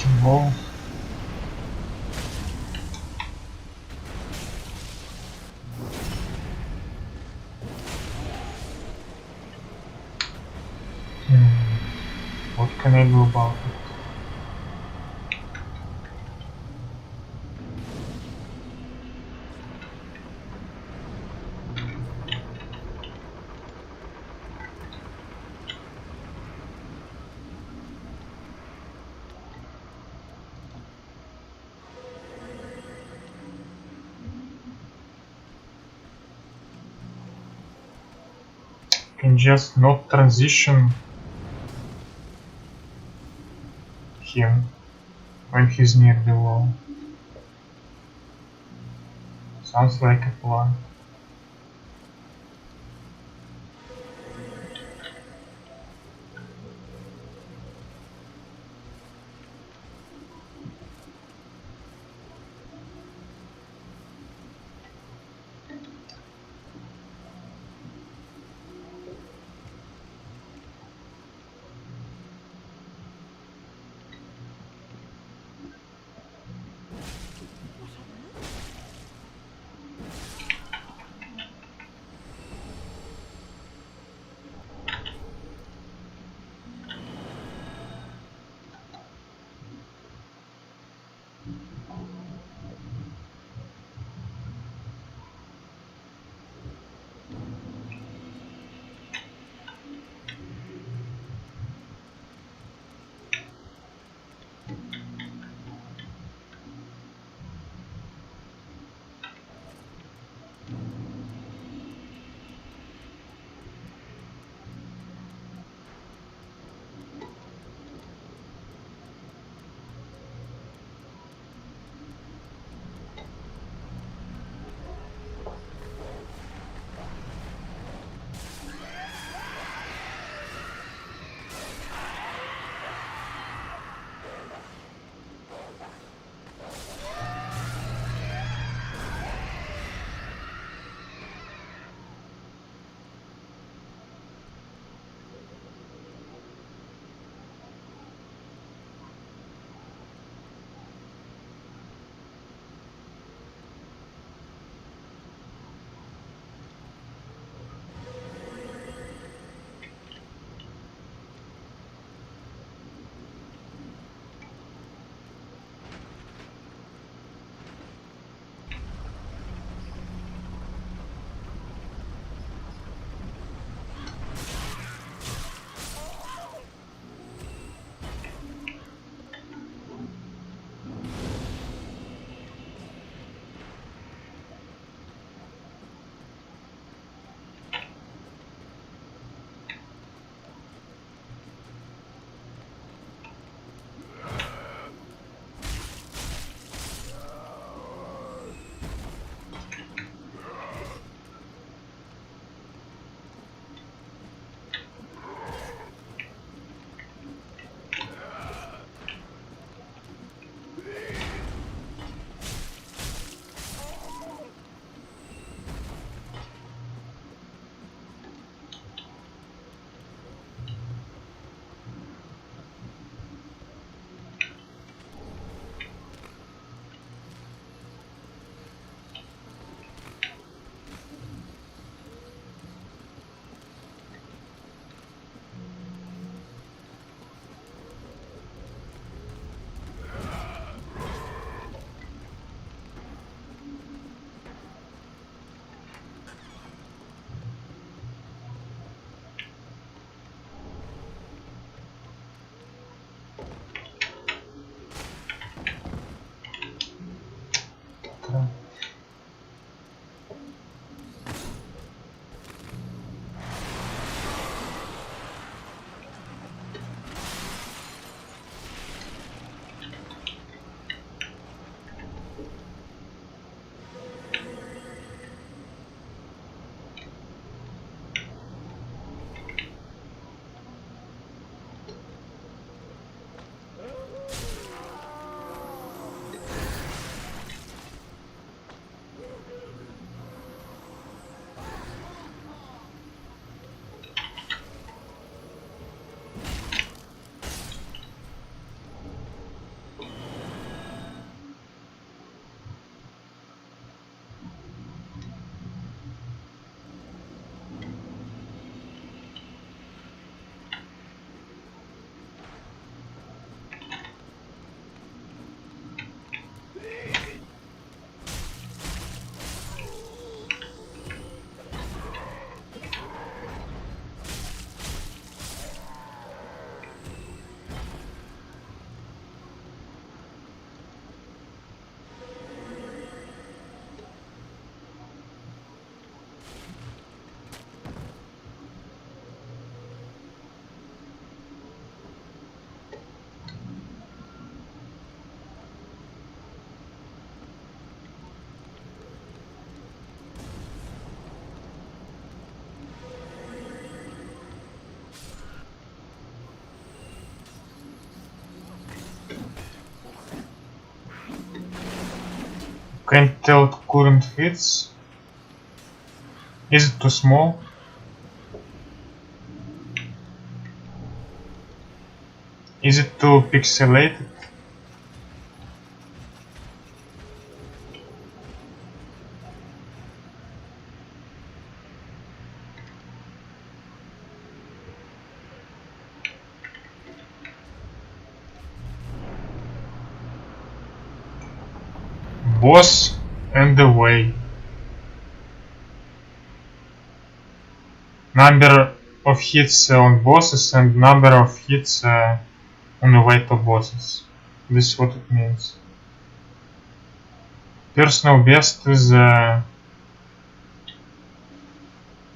can go. What can I do about it? Can just not transition him when he's near the wall. Sounds like a plan. Can't tell current fits. Is it too small? Is it too pixelated? Boss and the way. Number of hits on bosses and number of hits on the way to bosses. This is what it means. Personal best is there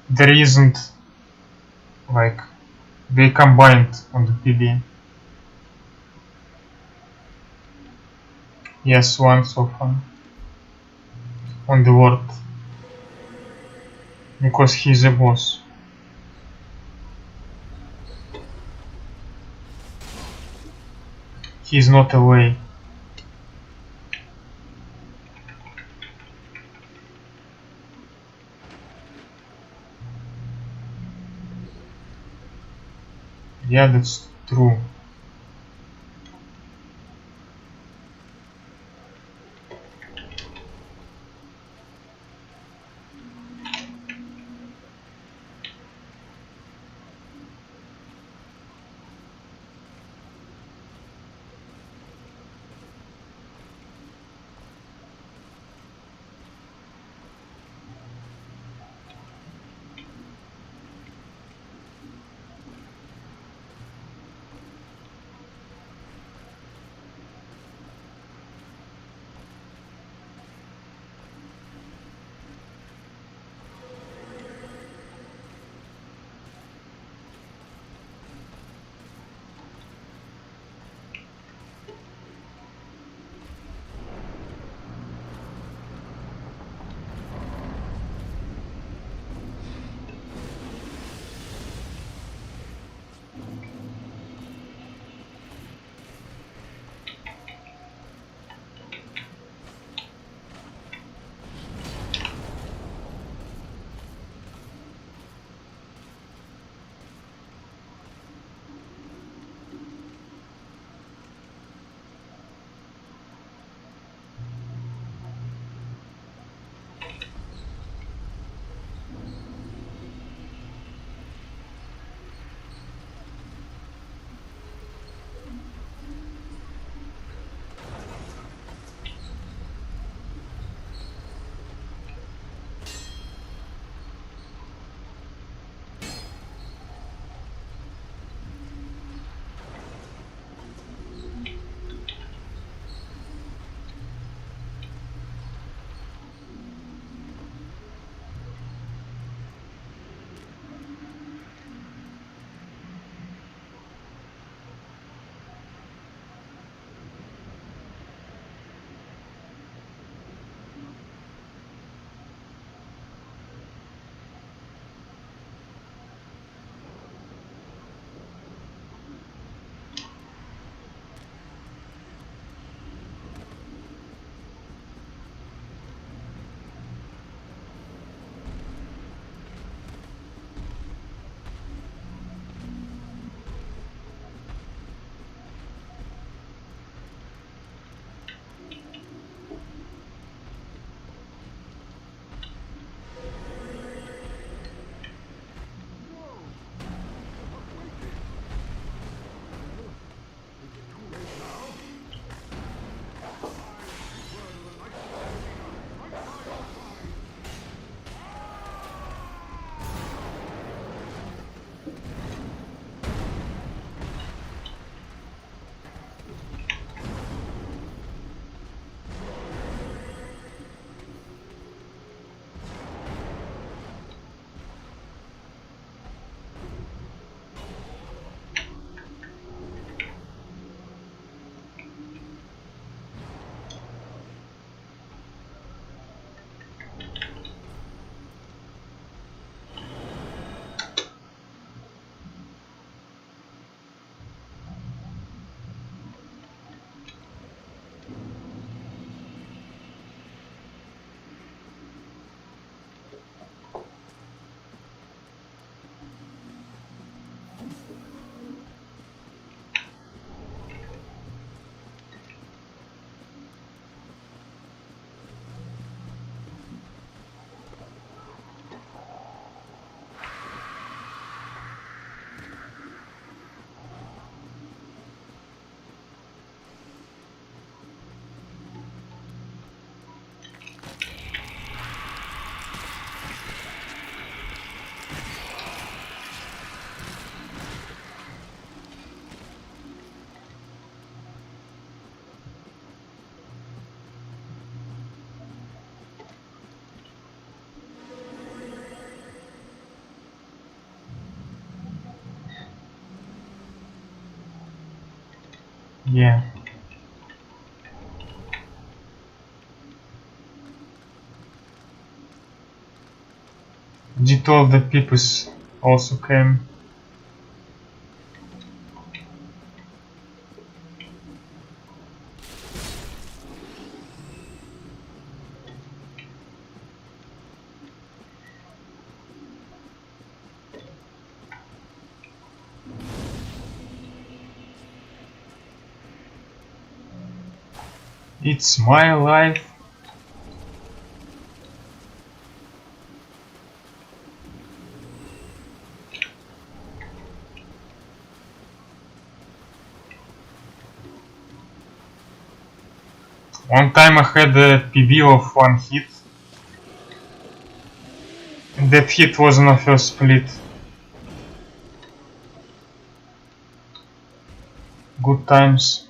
isn't like they combined on the PB. Yes, one so far on the world because he's a boss. He's not away. Yeah, that's true. Yeah. Did all the peepers also came? It's my life. One time I had a PB of 1 hit. And that hit was on a first split. Good times.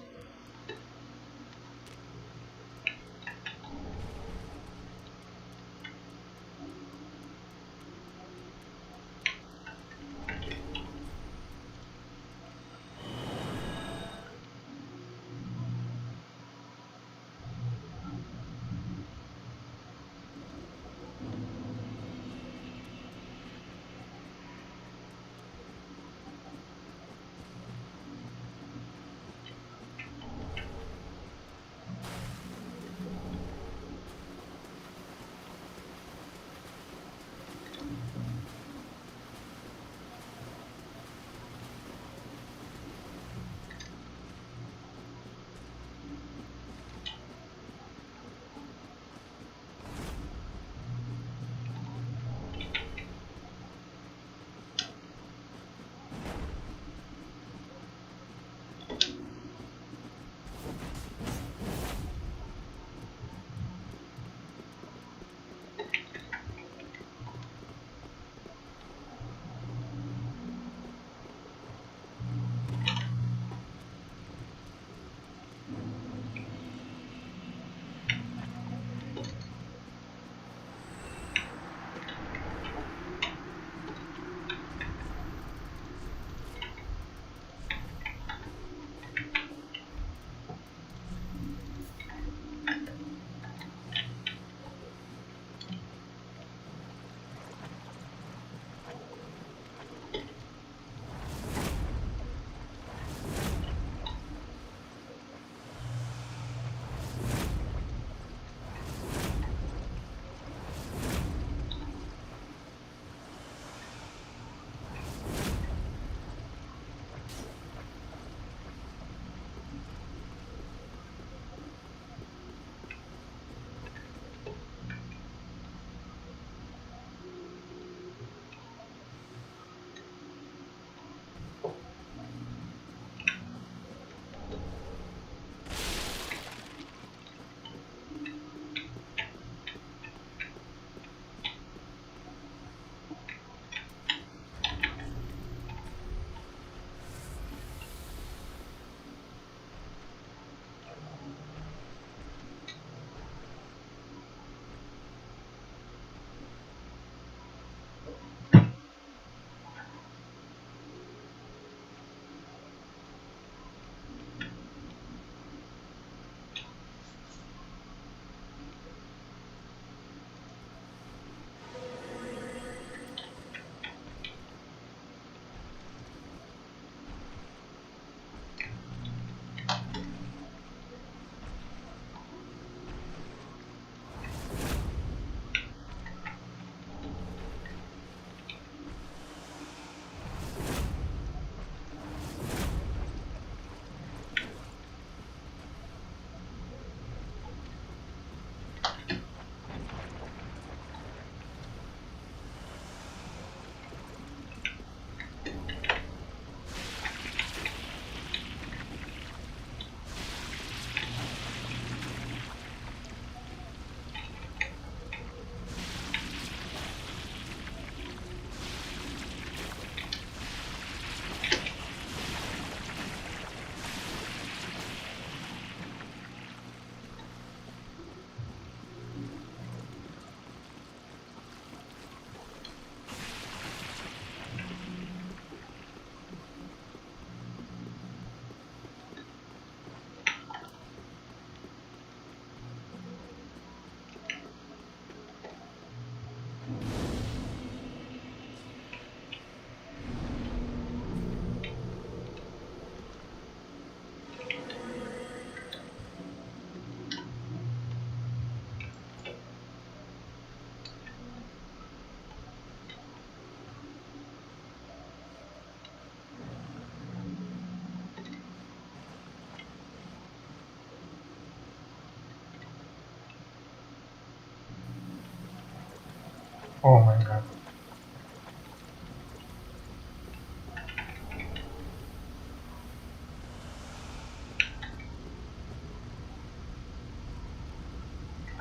Oh my god.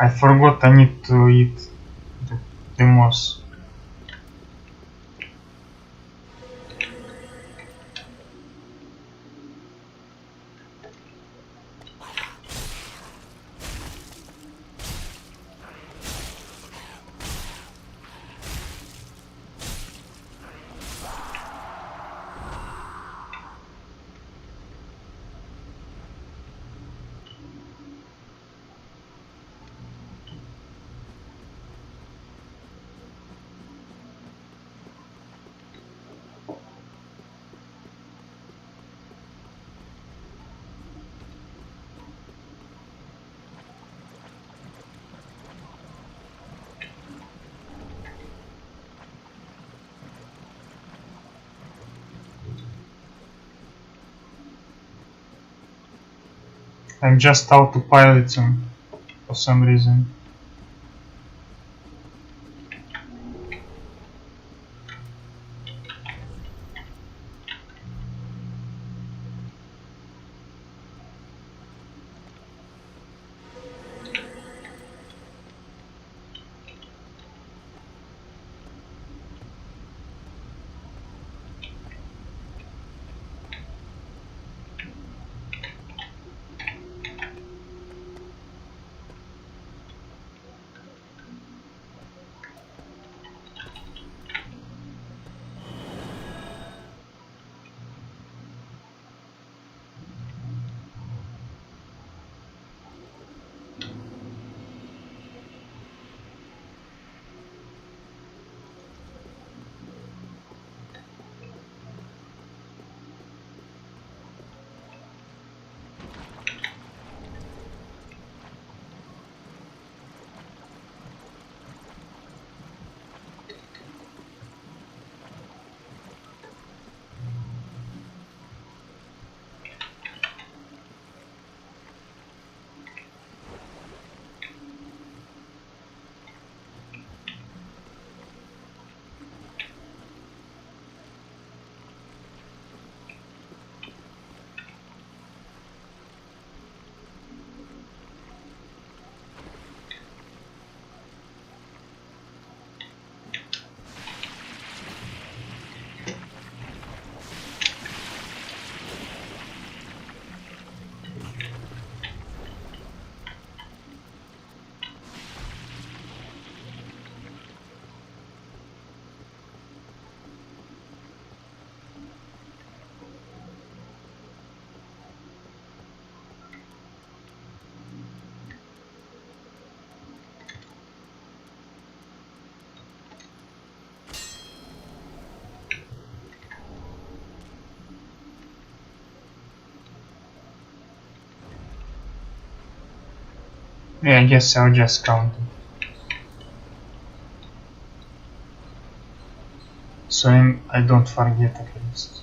I forgot I need to eat the moss. I'm just autopiloting for some reason. Yeah, I guess I'll just count it. So I don't forget at least.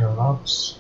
overlaps.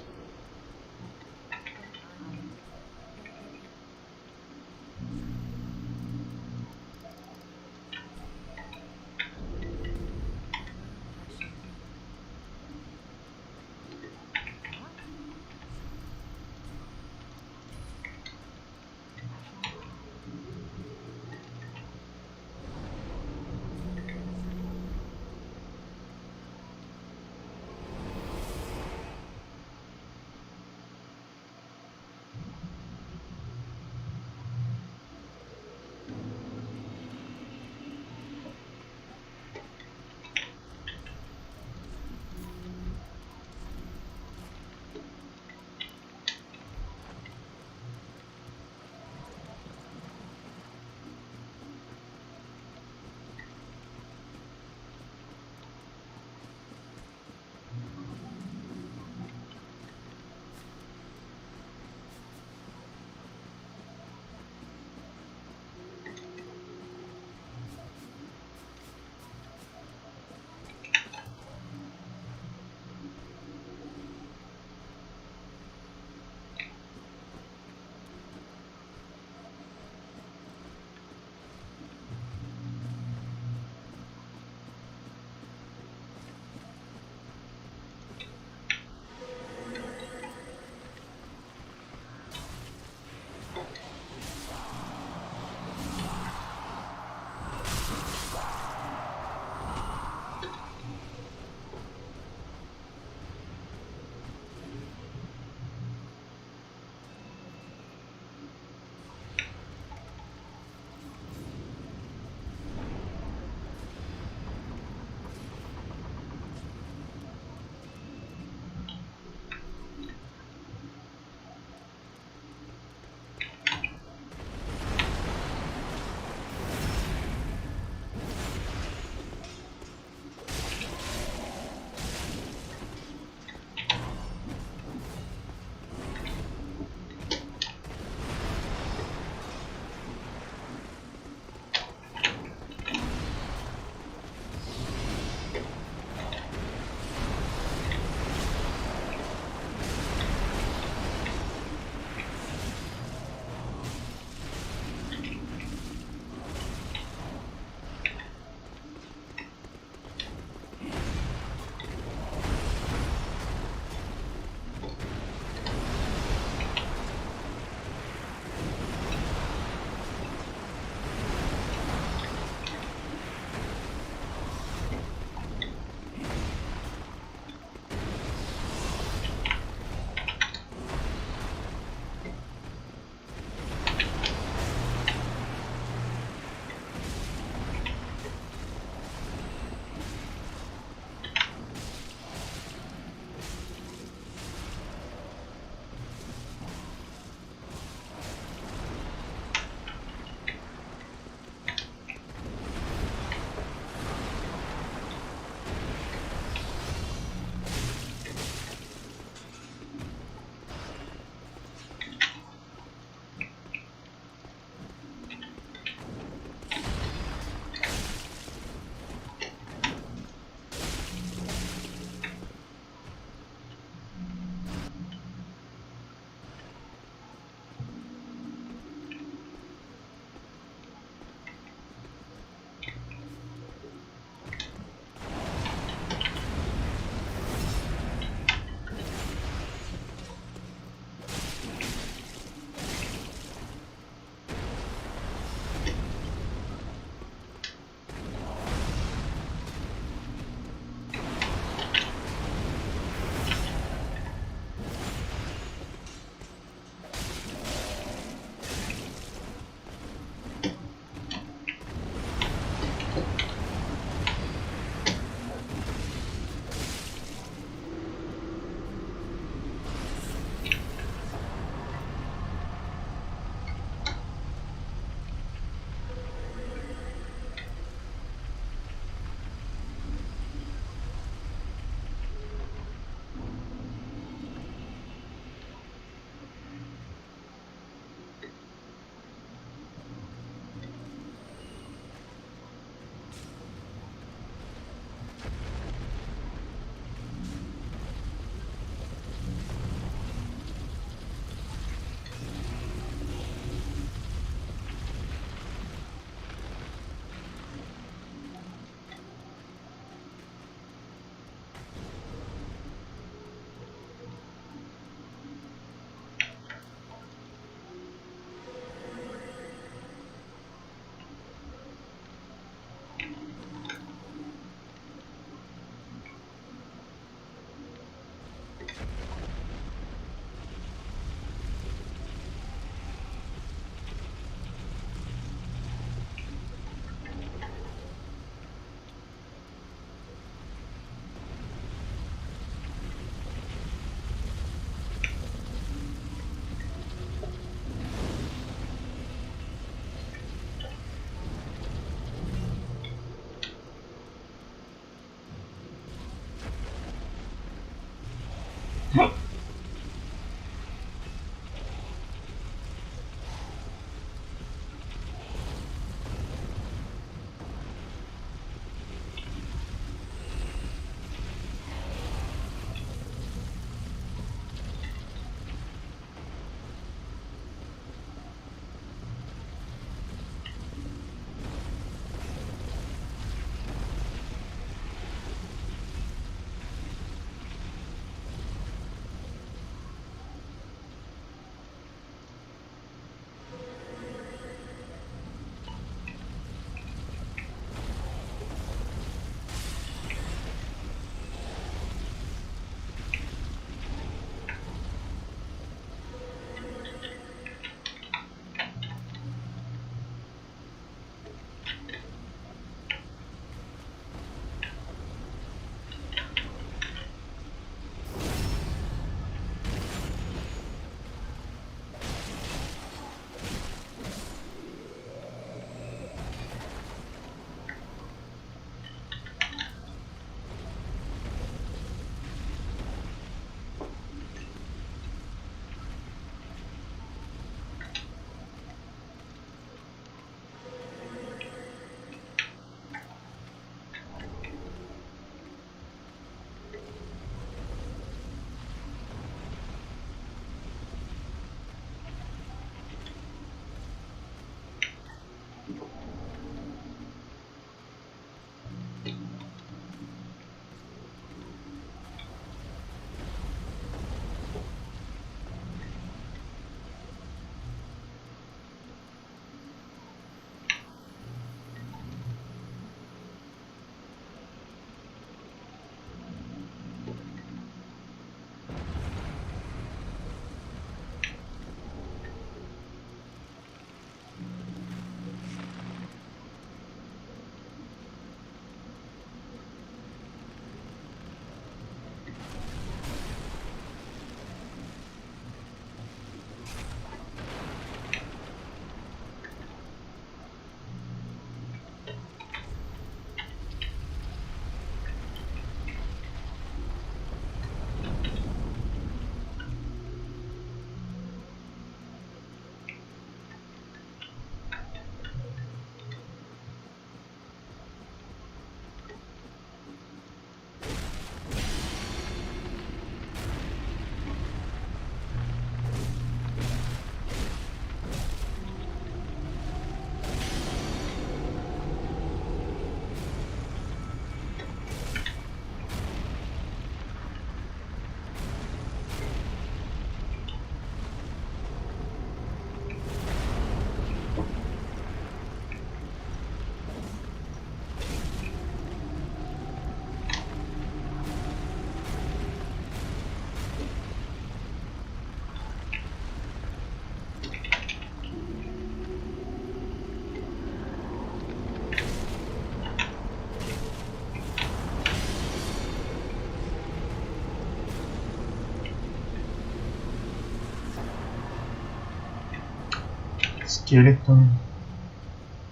Skeleton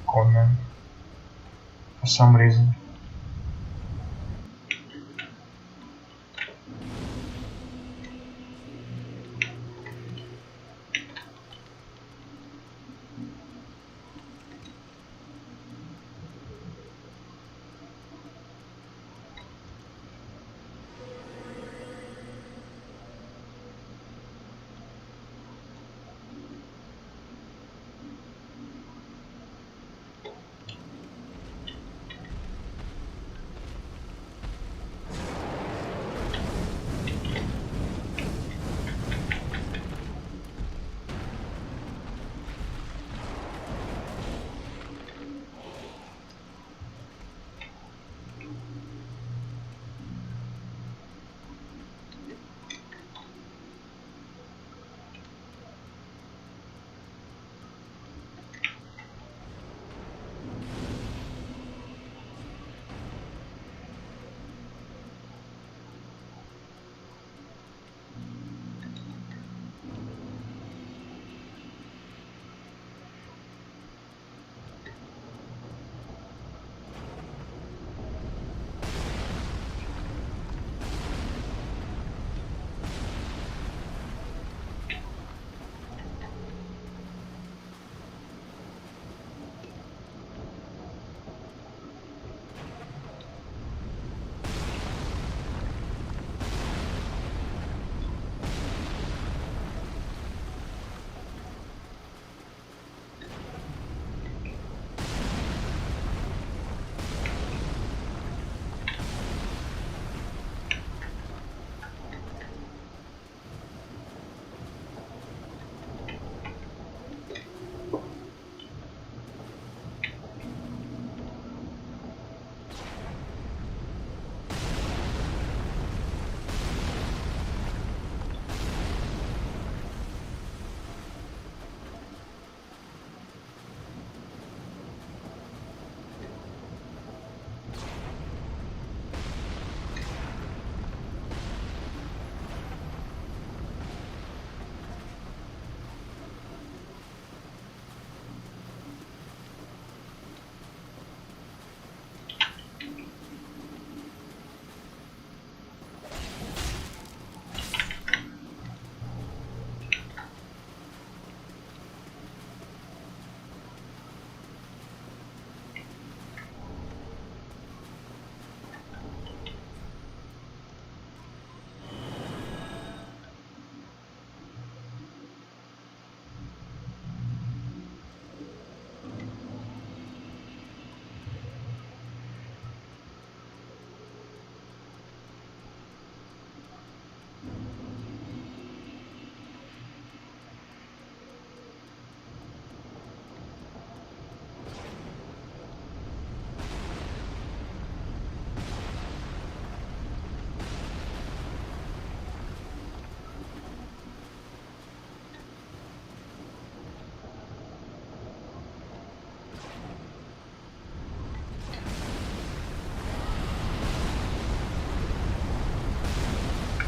Conan for some reason.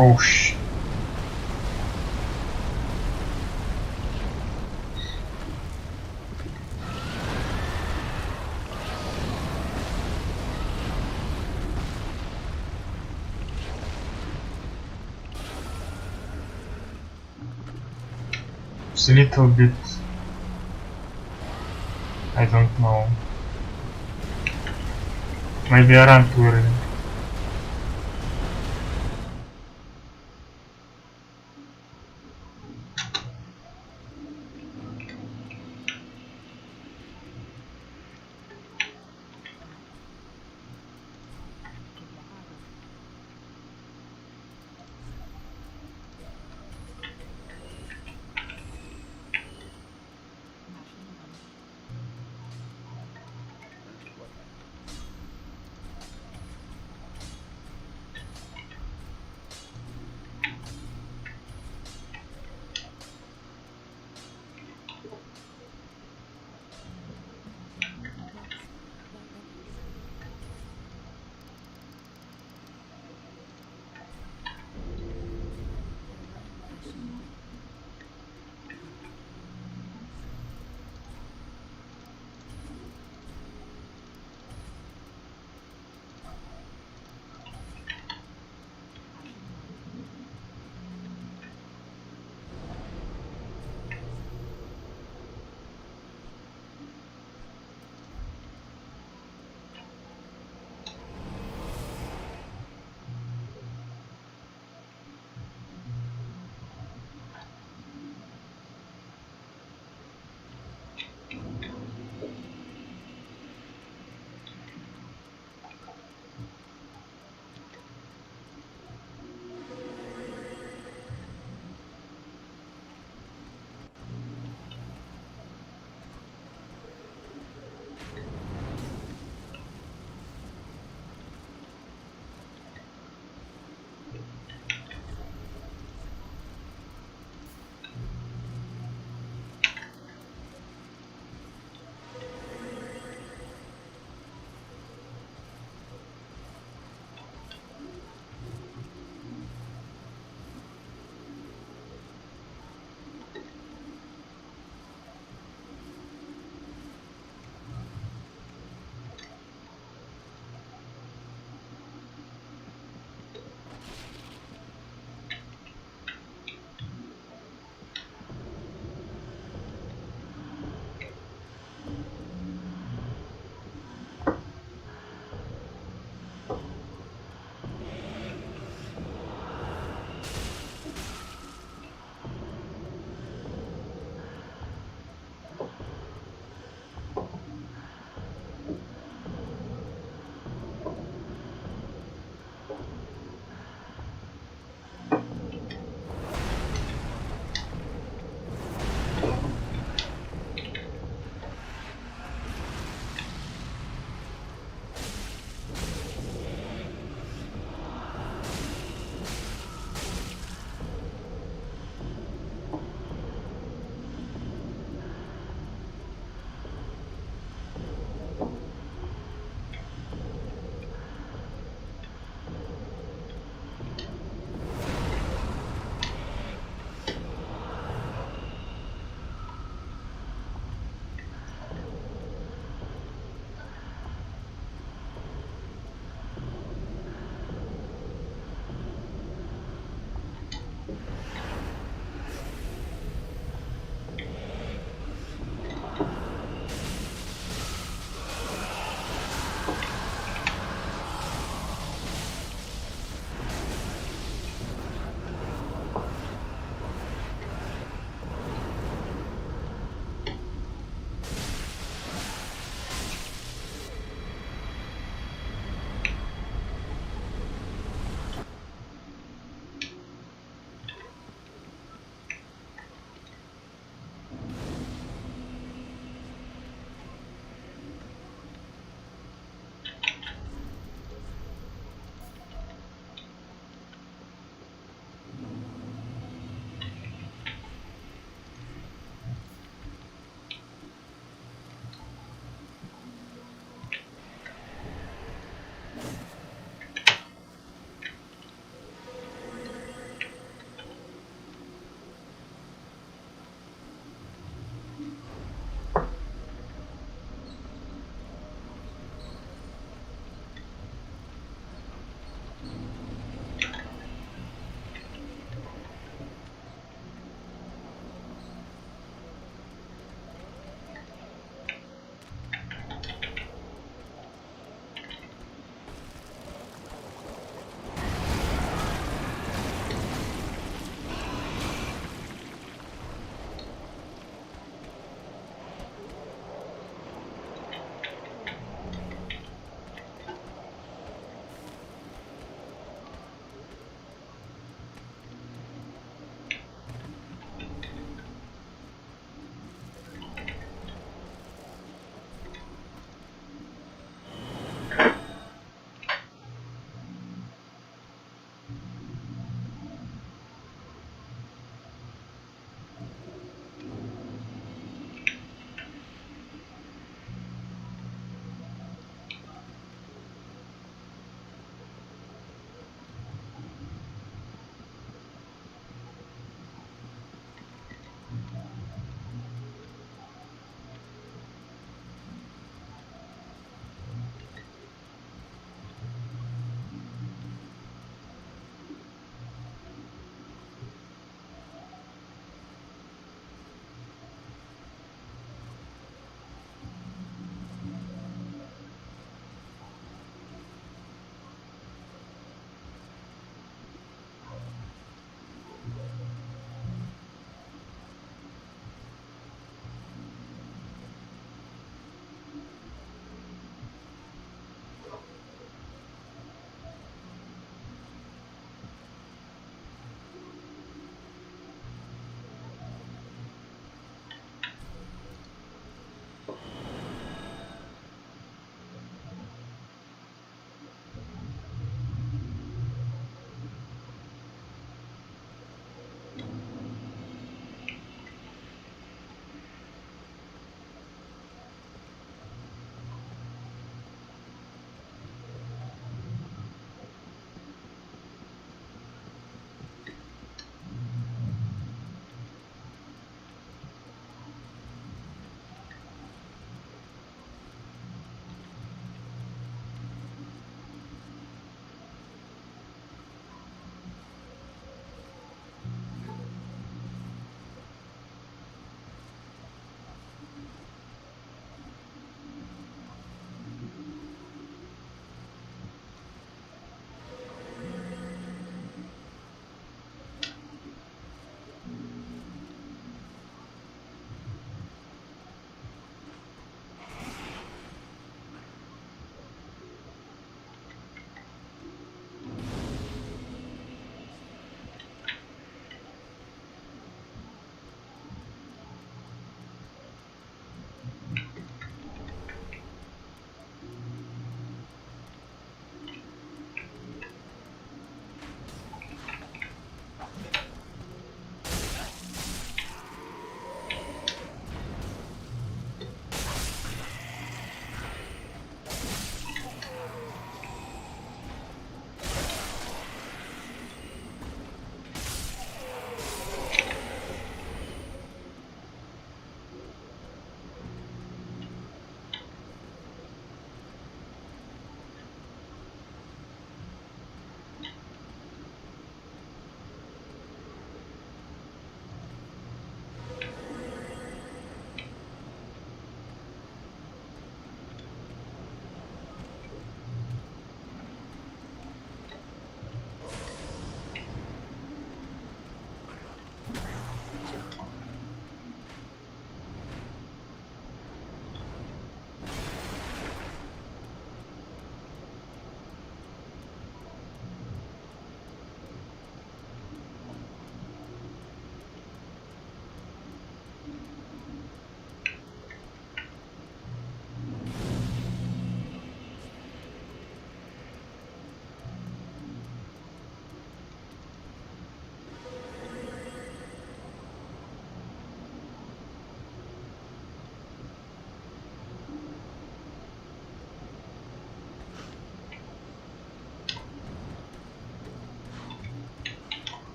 Oh shit. It's a little bit, I don't know. Maybe I ran too early.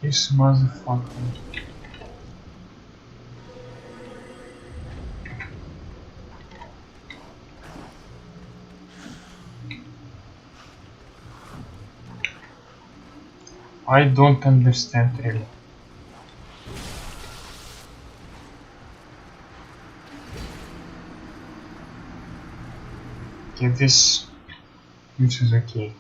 This motherfucker. I don't understand really. Okay, this is okay.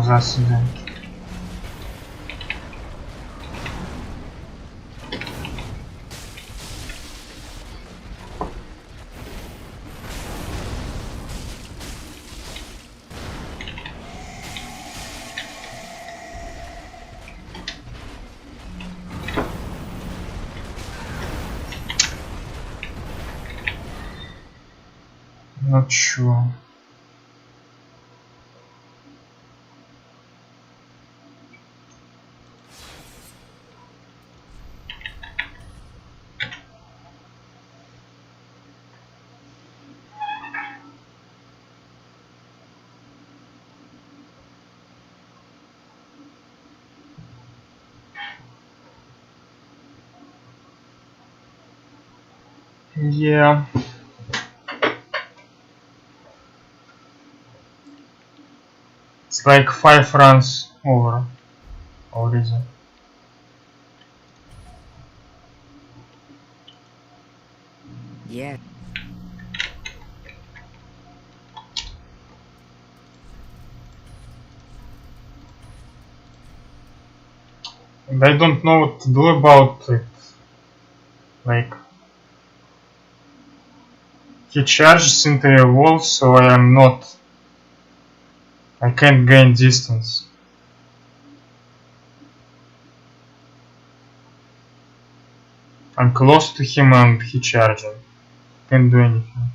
was accident. Not sure. Yeah. It's like 5 runs over already. Yeah. And I don't know what to do about it. Like, he charges into a wall, so I can't gain distance. I'm close to him and he charging. Can't do anything.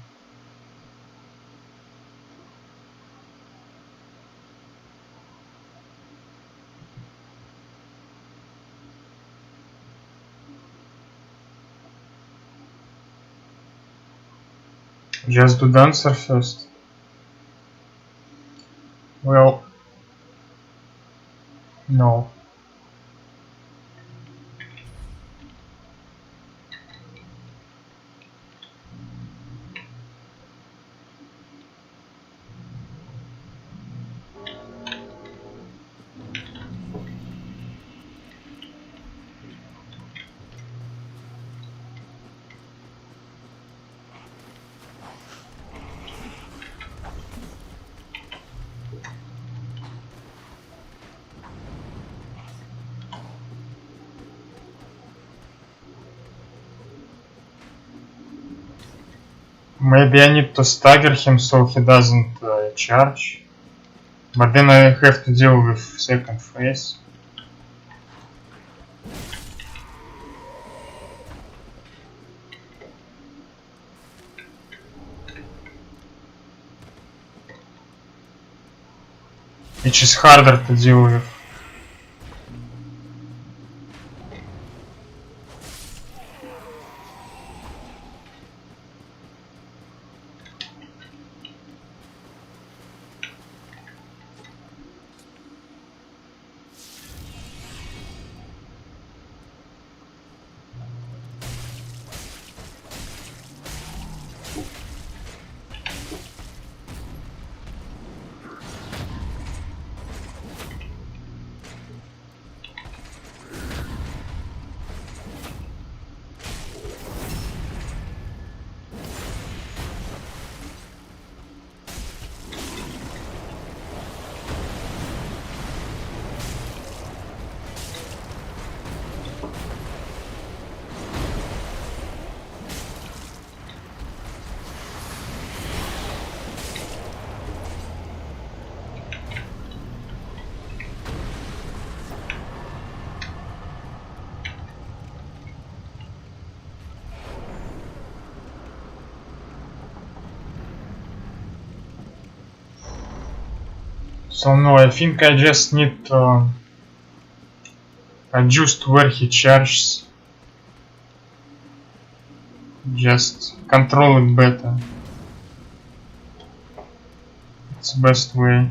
Just do dancer first. Well, no. Maybe I need to stagger him so he doesn't charge. But then I have to deal with second phase. Which is harder to deal with. So no, I think I just need to adjust where he charges. Just control it better. It's the best way.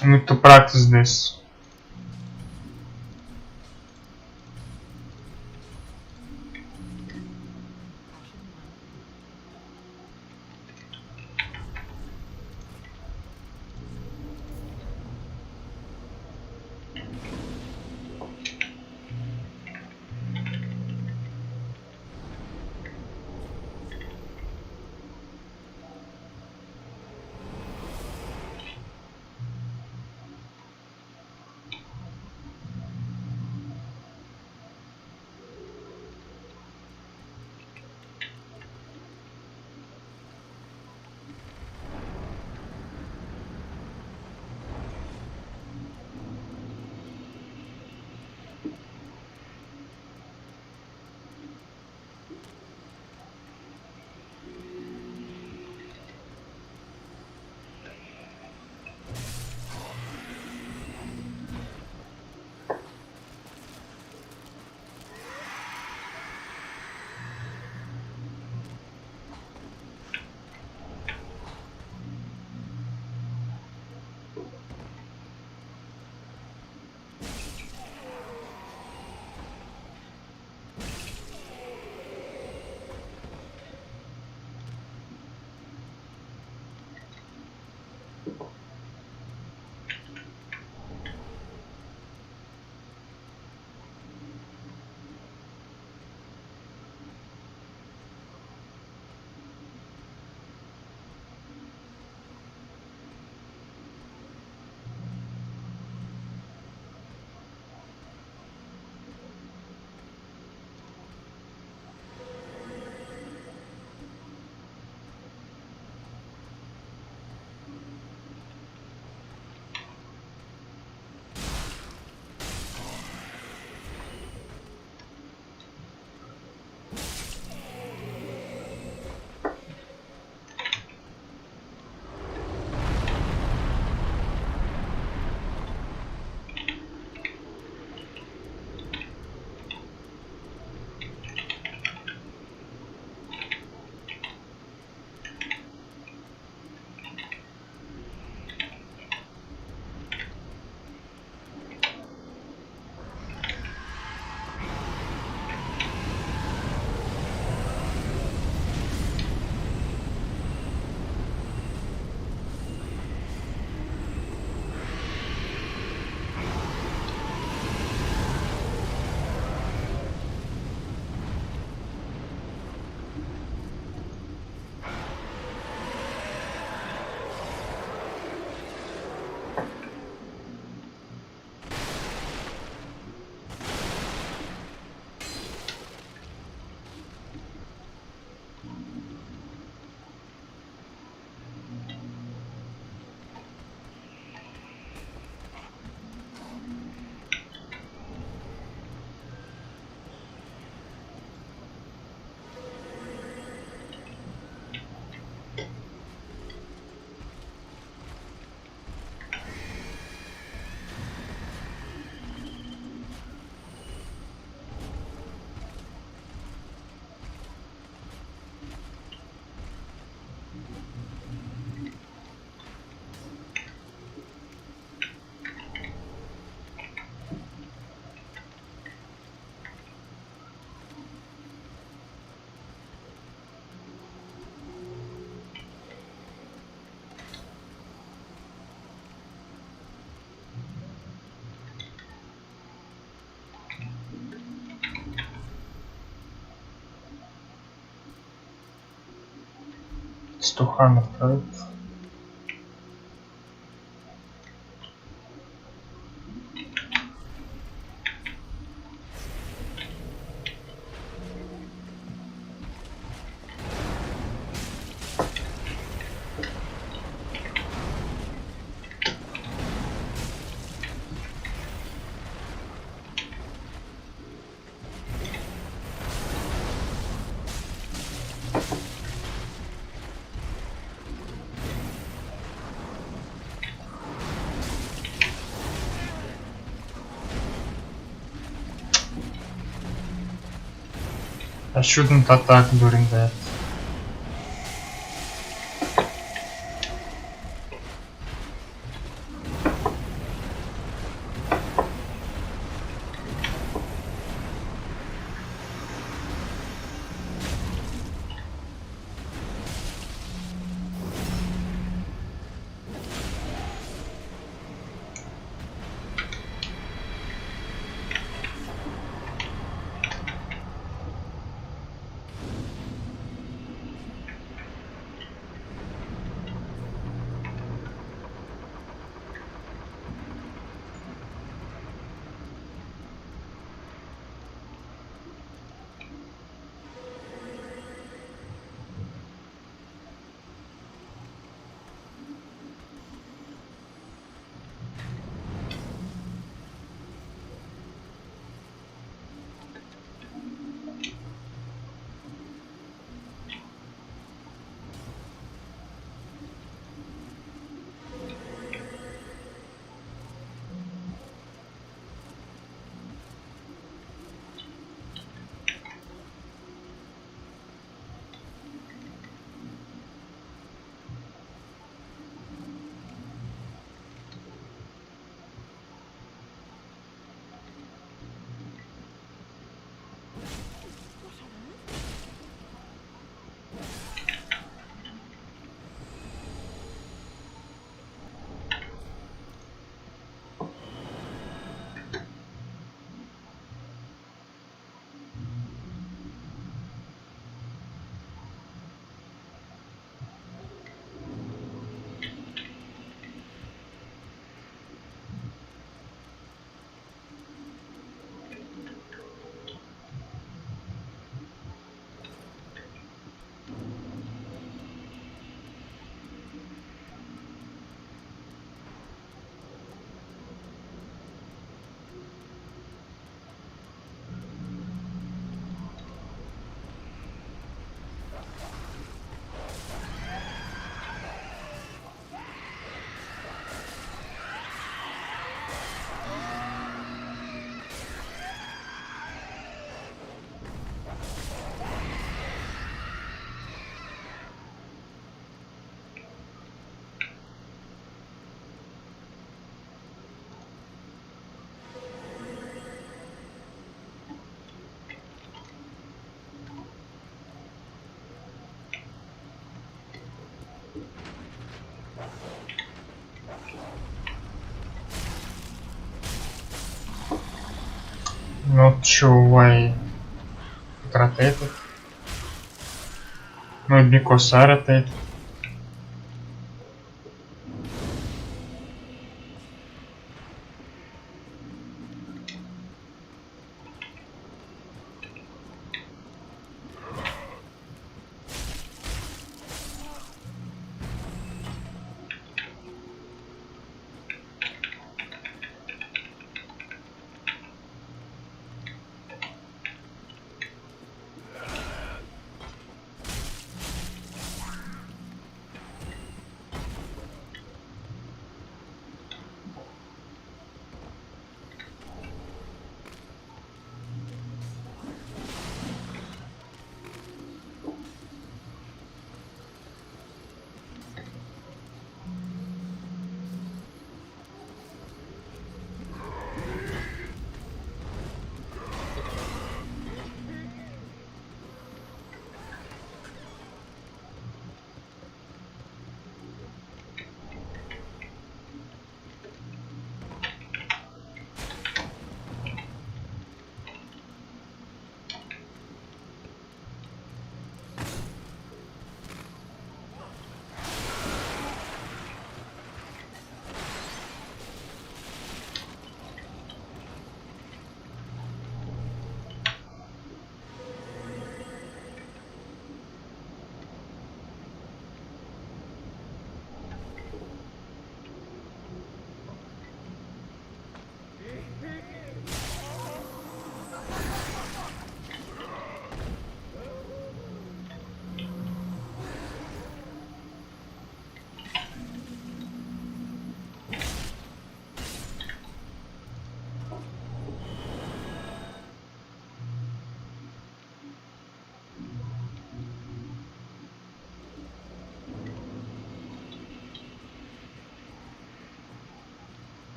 I need to practice this. Стухан открыт. I shouldn't attack during that. Not sure why it rotated. Maybe because I rotated.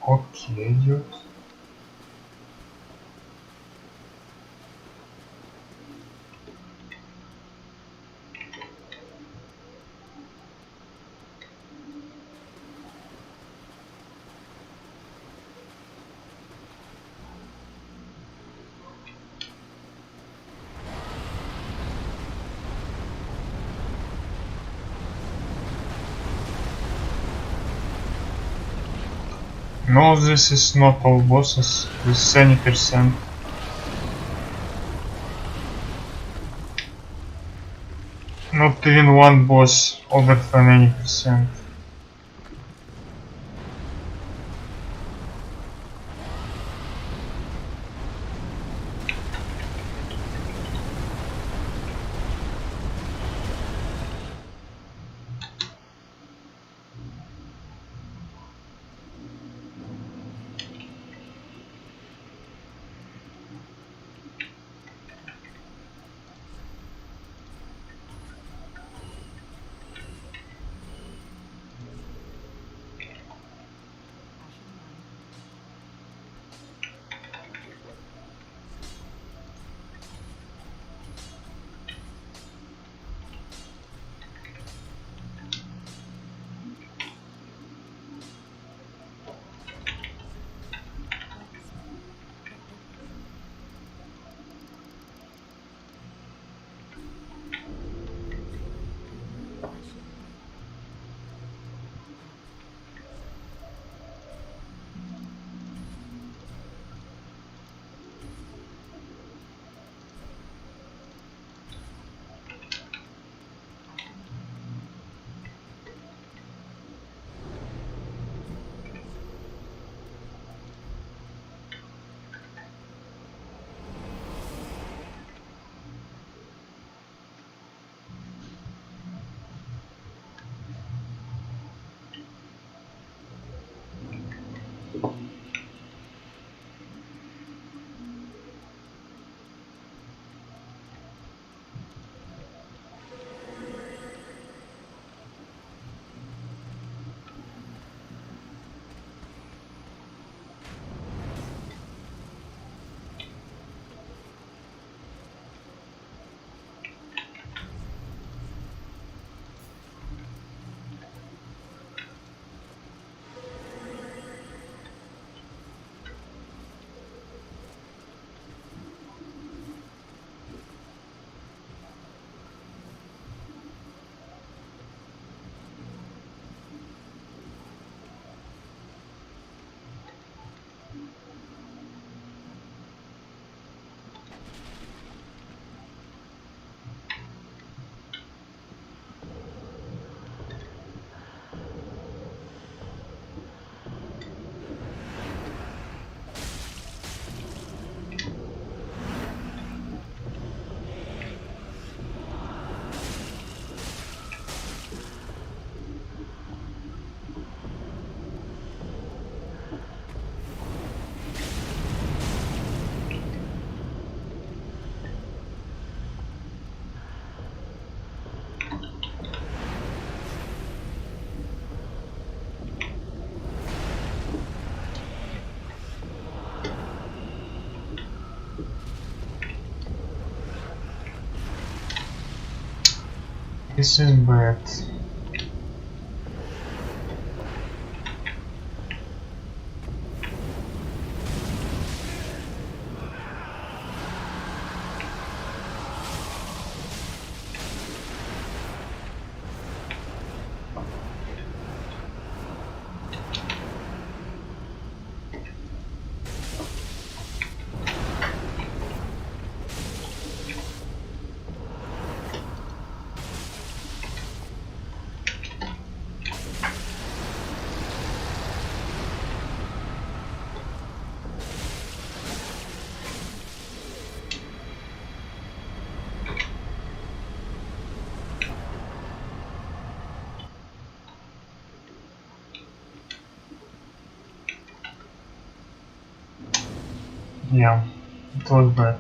Окей, идет. No, this is not all bosses, this is any percent. Not even one boss over than any percent. This is bad. Yeah, it was bad.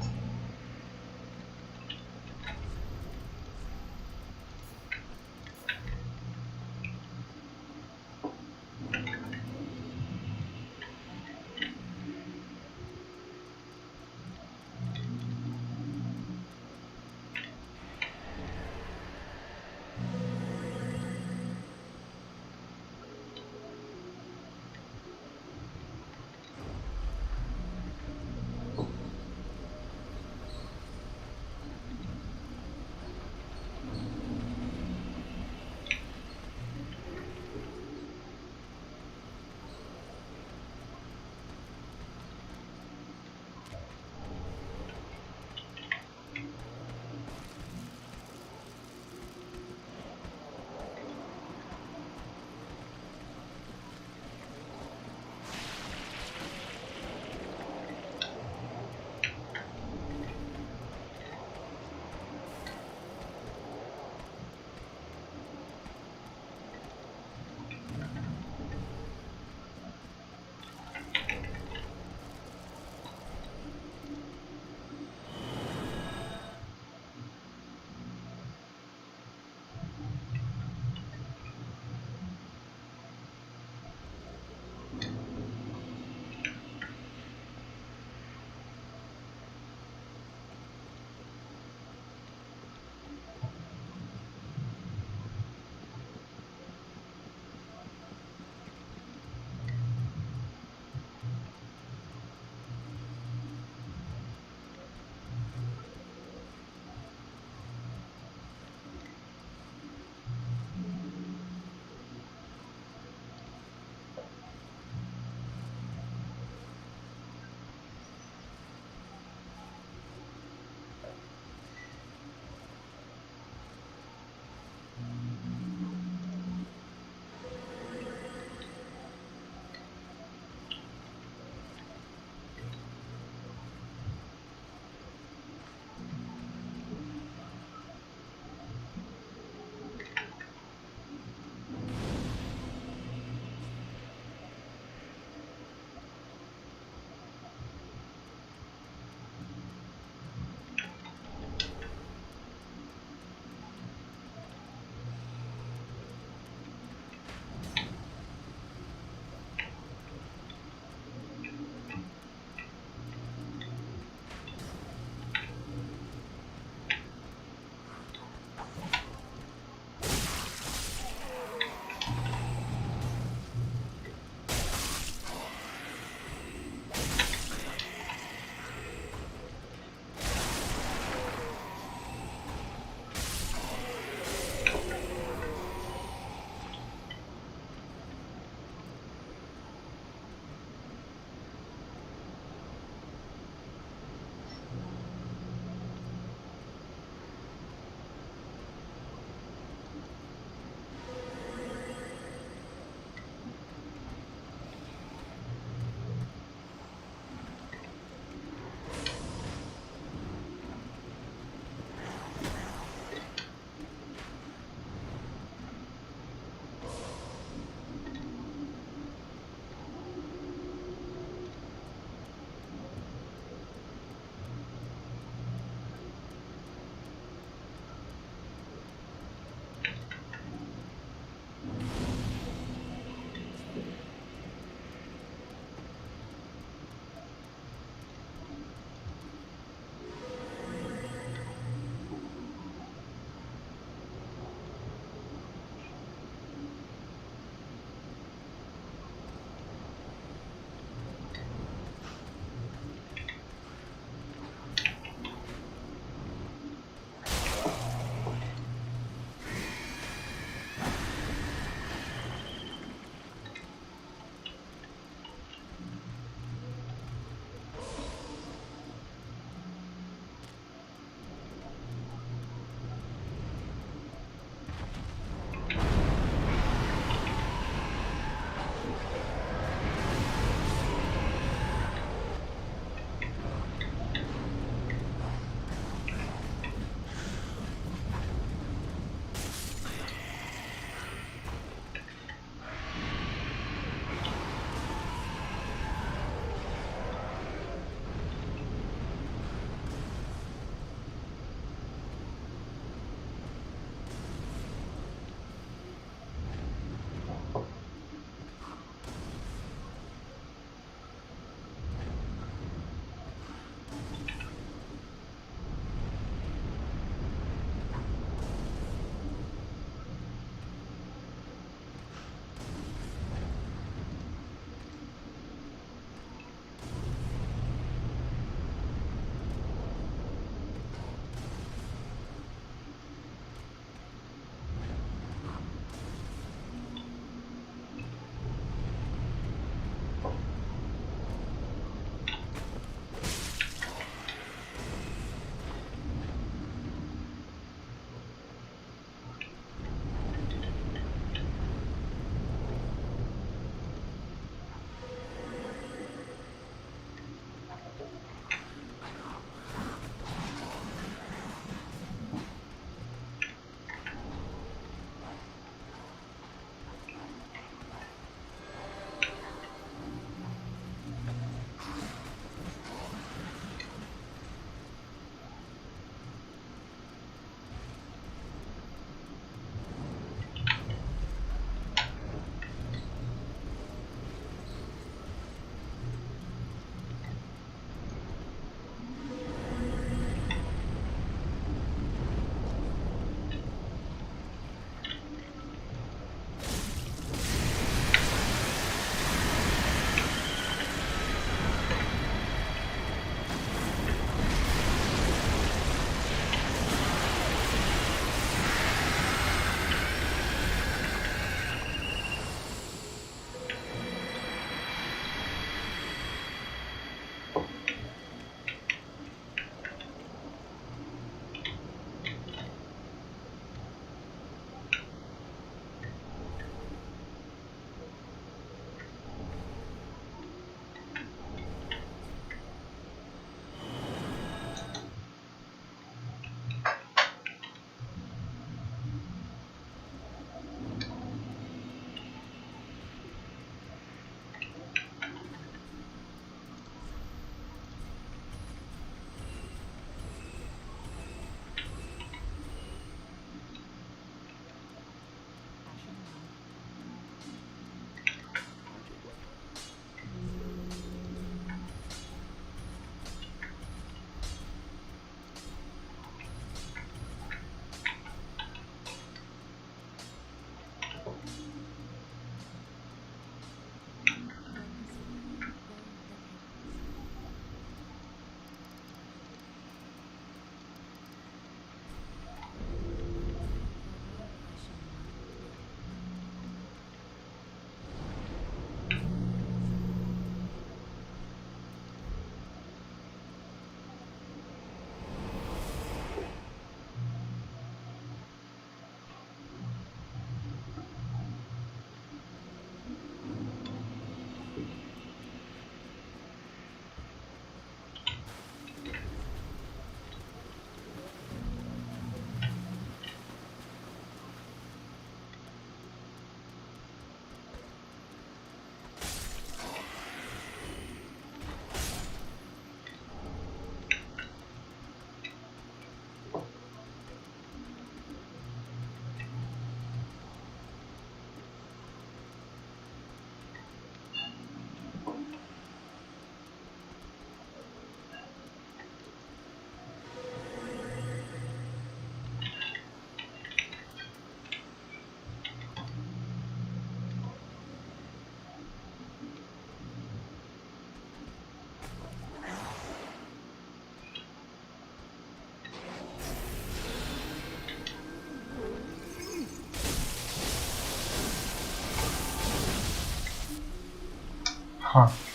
Ага.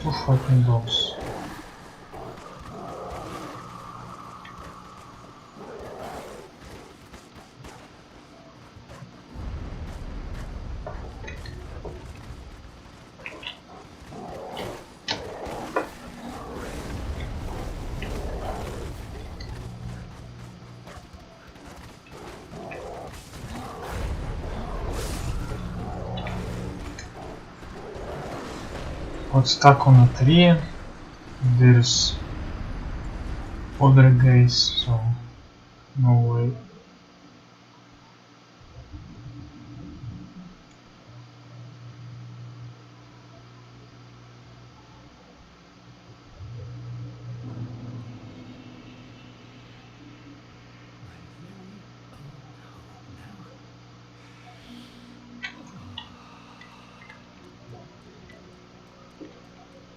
Two fucking dogs. Got stuck on a tree. There's other guys, so no way.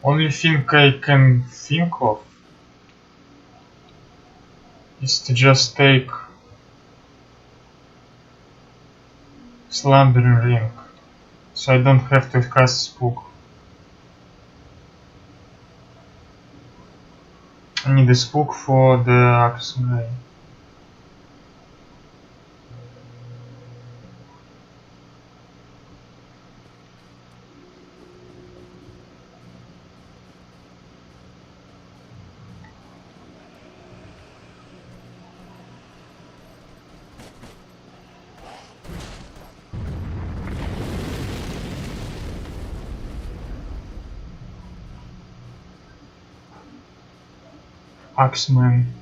Only thing I can think of is to just take Slumbering Ring, so I don't have to cast Spook. I need a Spook for the Axe guy. Axeman.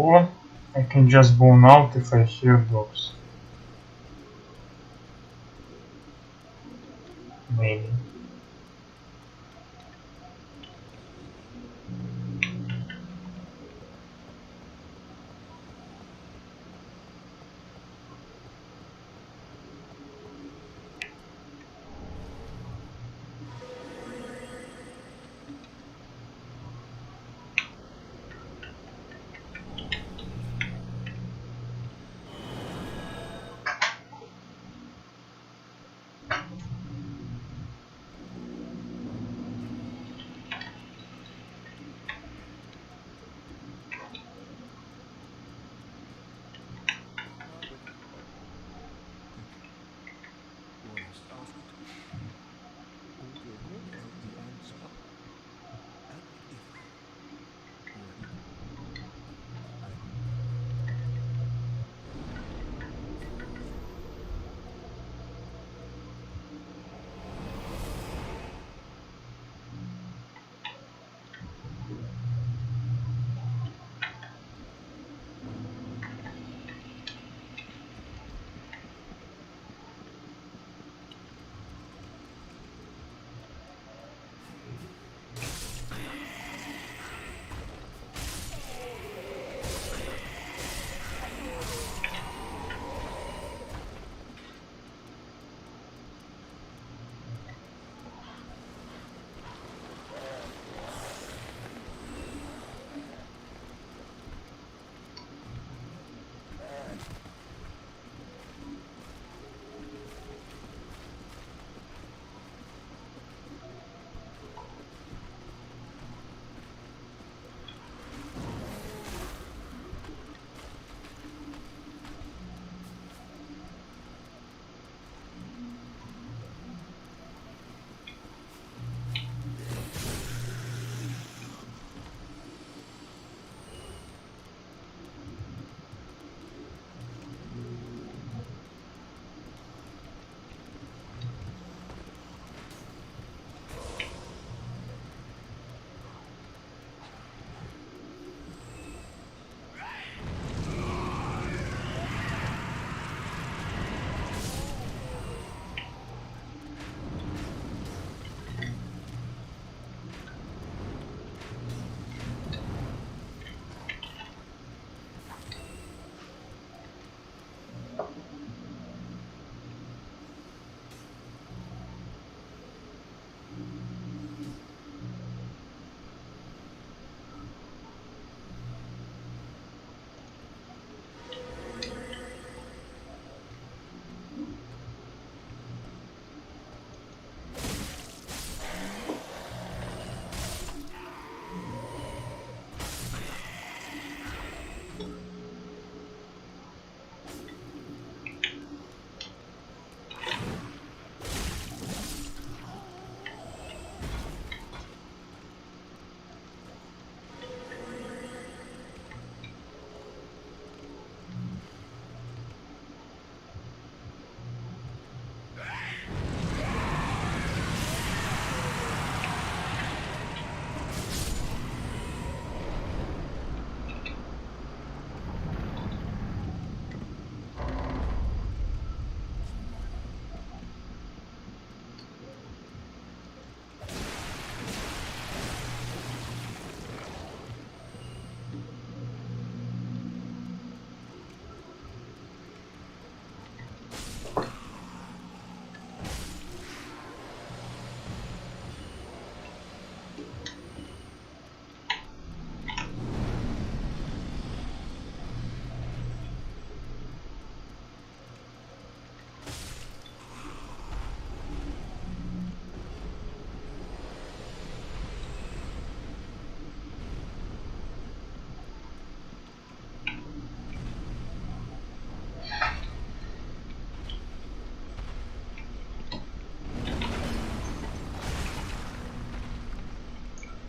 Or I can just bone out if I hear dogs. Maybe.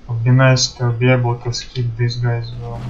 Would be nice to be able to skip these guys as well.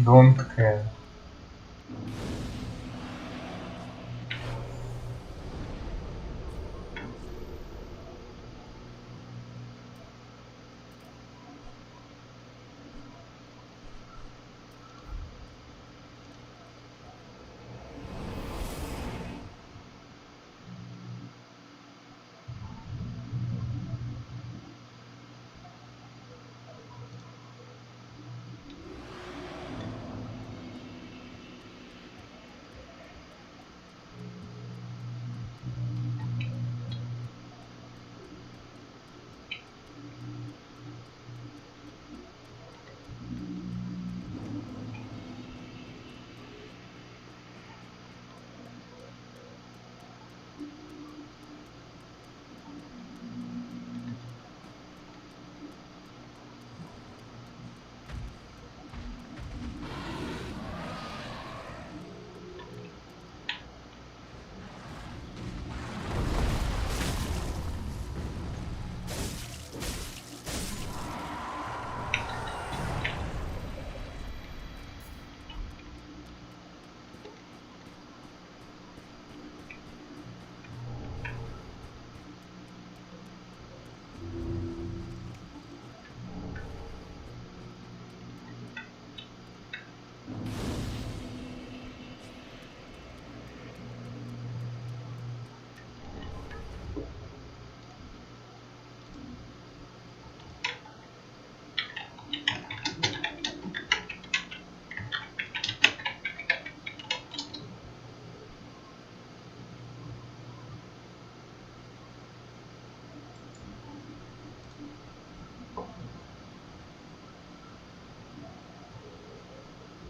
Don't care.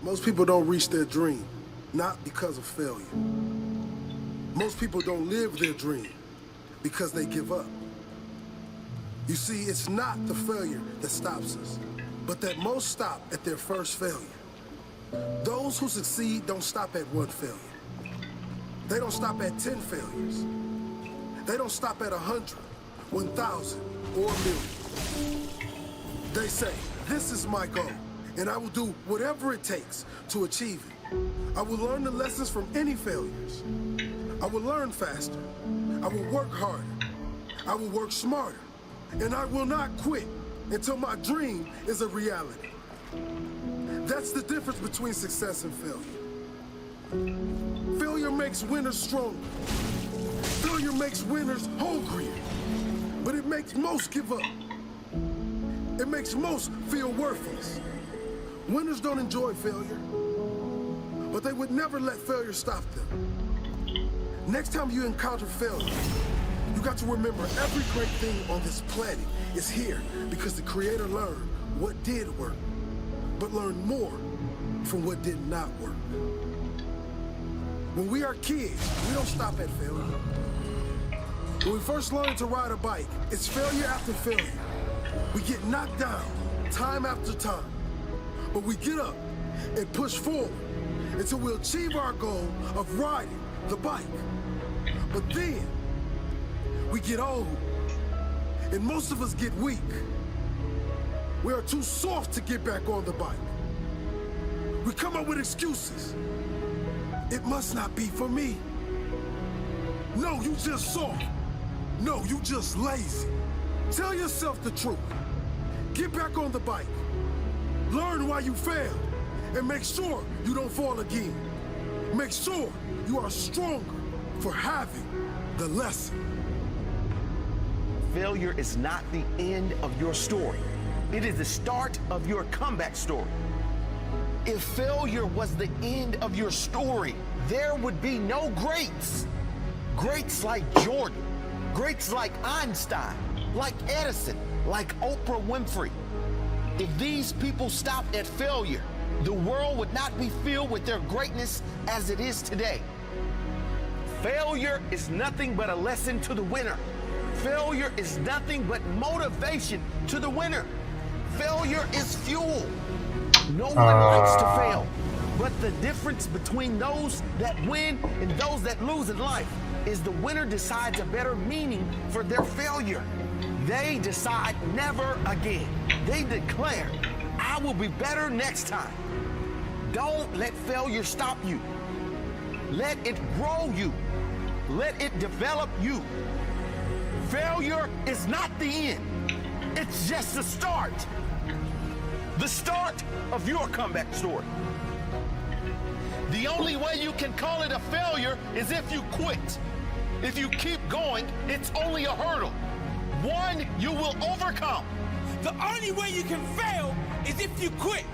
Most people don't reach their dream, not because of failure. Most people don't live their dream because they give up. You see, it's not the failure that stops us, but that most stop at their first failure. Those who succeed don't stop at one failure. They don't stop at 10 failures. They don't stop at 100, 1,000, or a million. They say, this is my goal, and I will do whatever it takes to achieve it. I will learn the lessons from any failures. I will learn faster. I will work harder. I will work smarter. And I will not quit until my dream is a reality. That's the difference between success and failure. Failure makes winners stronger. Failure makes winners hungrier. But it makes most give up. It makes most feel worthless. Winners don't enjoy failure, but they would never let failure stop them. Next time you encounter failure, you got to remember every great thing on this planet is here because the Creator learned what did work, but learned more from what did not work. When we are kids, we don't stop at failure. When we first learn to ride a bike, it's failure after failure. We get knocked down time after time, but we get up and push forward until we achieve our goal of riding the bike. But then, we get old, and most of us get weak. We are too soft to get back on the bike. We come up with excuses. It must not be for me. No, you just soft. No, you just lazy. Tell yourself the truth. Get back on the bike. Learn why you failed, and make sure you don't fall again. Make sure you are stronger for having the lesson. Failure is not the end of your story. It is the start of your comeback story. If failure was the end of your story, there would be no greats. Greats like Jordan, greats like Einstein, like Edison, like Oprah Winfrey. If these people stopped at failure, the world would not be filled with their greatness as it is today. Failure is nothing but a lesson to the winner. Failure is nothing but motivation to the winner. Failure is fuel. No one likes to fail, but the difference between those that win and those that lose in life is the winner decides a better meaning for their failure. They decide never again. They declare, I will be better next time. Don't let failure stop you. Let it grow you. Let it develop you. Failure is not the end. It's just the start. The start of your comeback story. The only way you can call it a failure is if you quit. If you keep going, it's only a hurdle. One you will overcome. The only way you can fail is if you quit.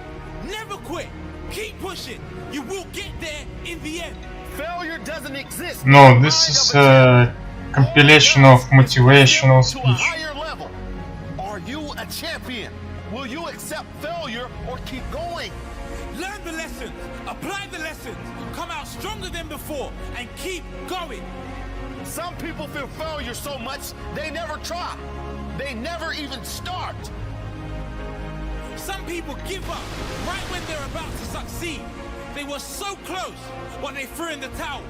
Never quit. Keep pushing. You will get there in the end. Failure doesn't exist. No, this is a compilation of motivational To a speech. higher level. Are you a champion? Will you accept failure or keep going? Learn the lessons. Apply the lessons. Come out stronger than before and keep going. Some people fear failure so much they never try. They never even start. Some people give up right when they're about to succeed. They were so close, but they threw in the towel.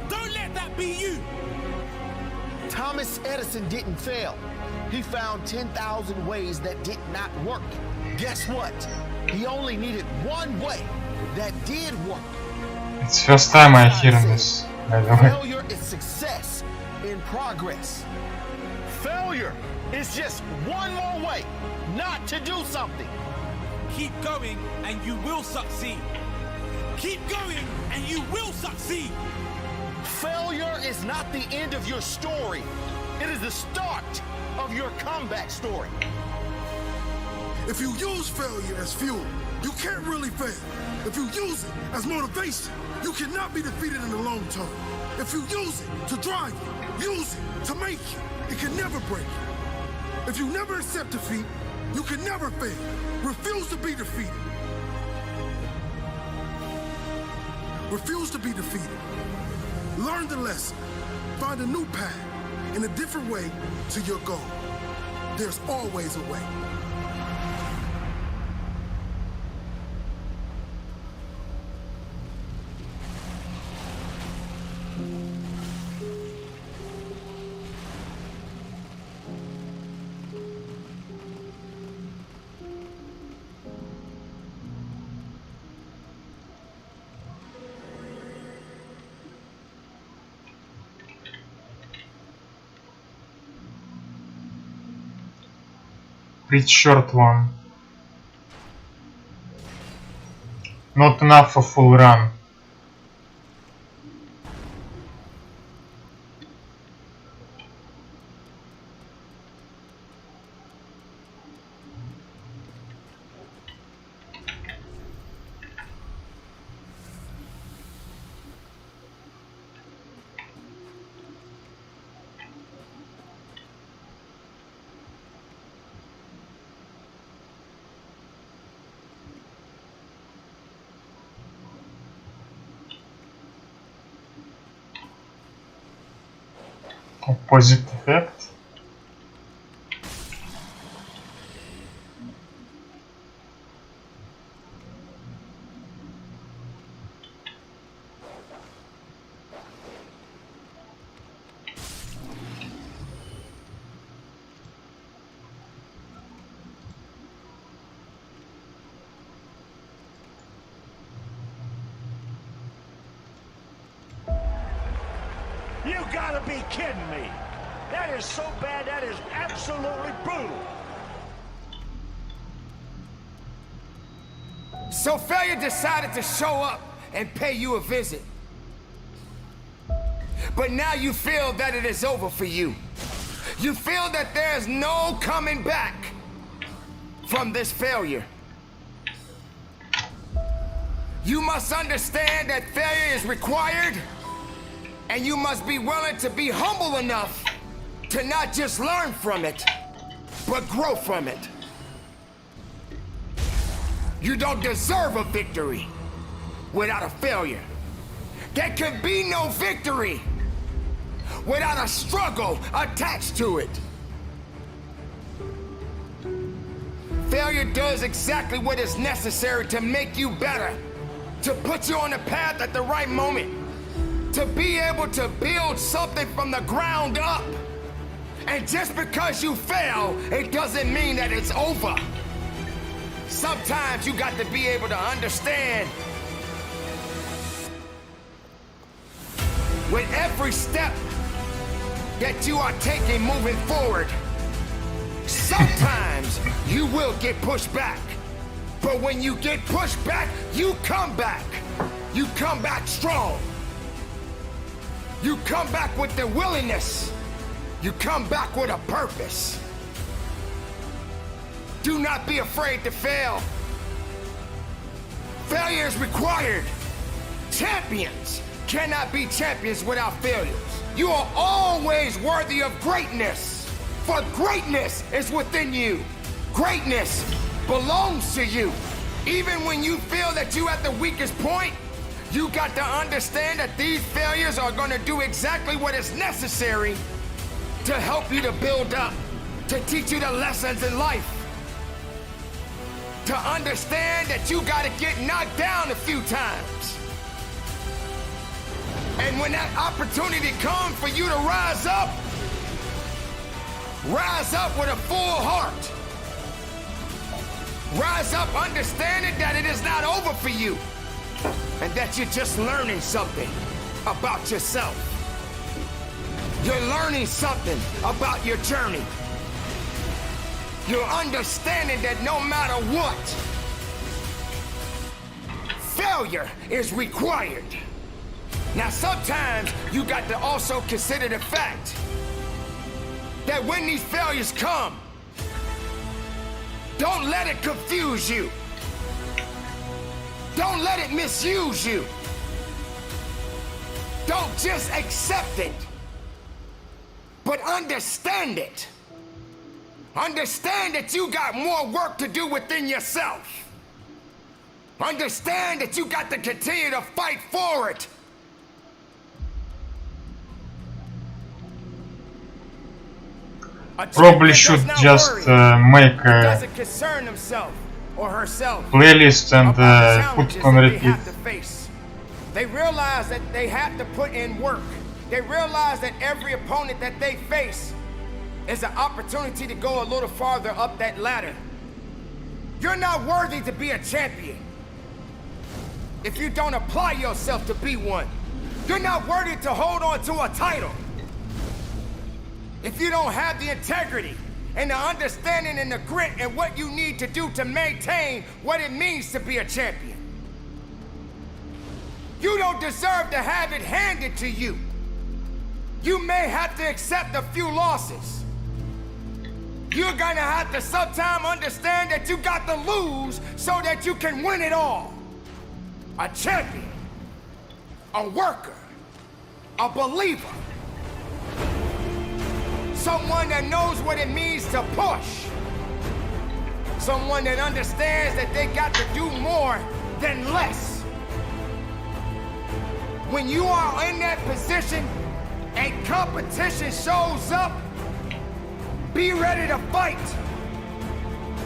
Don't let that be you. Thomas Edison didn't fail. He found 10,000 ways that did not work. Guess what? He only needed one way that did work. It's first time I hear this, by the way. Failure is success in progress. Failure is just one more way not to do something. Keep going and you will succeed. Keep going and you will succeed. Failure is not the end of your story. It is the start of your comeback story. If you use failure as fuel, you can't really fail. If you use it as motivation, you cannot be defeated in the long term. If you use it to drive you, use it to make you, it can never break you. If you never accept defeat, you can never fail. Refuse to be defeated. Refuse to be defeated. Learn the lesson. Find a new path and a different way to your goal. There's always a way. Pretty short one. Not enough for full run. Opposite effect. You gotta be kidding me. That is so bad, that is absolutely brutal. So failure decided to show up and pay you a visit. But now you feel that it is over for you. You feel that there is no coming back from this failure. You must understand that failure is required, and you must be willing to be humble enough to not just learn from it, but grow from it. You don't deserve a victory without a failure. There can be no victory without a struggle attached to it. Failure does exactly what is necessary to make you better, to put you on the path at the right moment, to be able to build something from the ground up. And just because you fail, it doesn't mean that it's over. Sometimes you got to be able to understand with every step that you are taking moving forward. Sometimes you will get pushed back, but when you get pushed back, you come back. You come back strong. You come back with the willingness. You come back with a purpose. Do not be afraid to fail. Failure is required. Champions cannot be champions without failures. You are always worthy of greatness, for greatness is within you. Greatness belongs to you. Even when you feel that you're at the weakest point, you got to understand that these failures are going to do exactly what is necessary to help you to build up, to teach you the lessons in life, to understand that you got to get knocked down a few times. And when that opportunity comes for you to rise up with a full heart. Rise up understanding that it is not over for you and that you're just learning something about yourself. You're learning something about your journey. You're understanding that no matter what, failure is required. Now, sometimes you got to also consider the fact that when these failures come, don't let it confuse you. Don't let it misuse you. Don't just accept it, but understand it. Understand that you got more work to do within yourself. Understand that you got to continue to fight for it. Probably should just make a playlist and put it on repeat. They realize that they have to put in work. They realize that every opponent that they face is an opportunity to go a little farther up that ladder. You're not worthy to be a champion if you don't apply yourself to be one. You're not worthy to hold on to a title if you don't have the integrity and the understanding and the grit and what you need to do to maintain what it means to be a champion. You don't deserve to have it handed to you. You may have to accept a few losses. You're gonna have to sometime understand that you got to lose so that you can win it all. A champion, a worker, a believer. Someone that knows what it means to push. Someone that understands that they got to do more than less. When you are in that position and competition shows up, be ready to fight.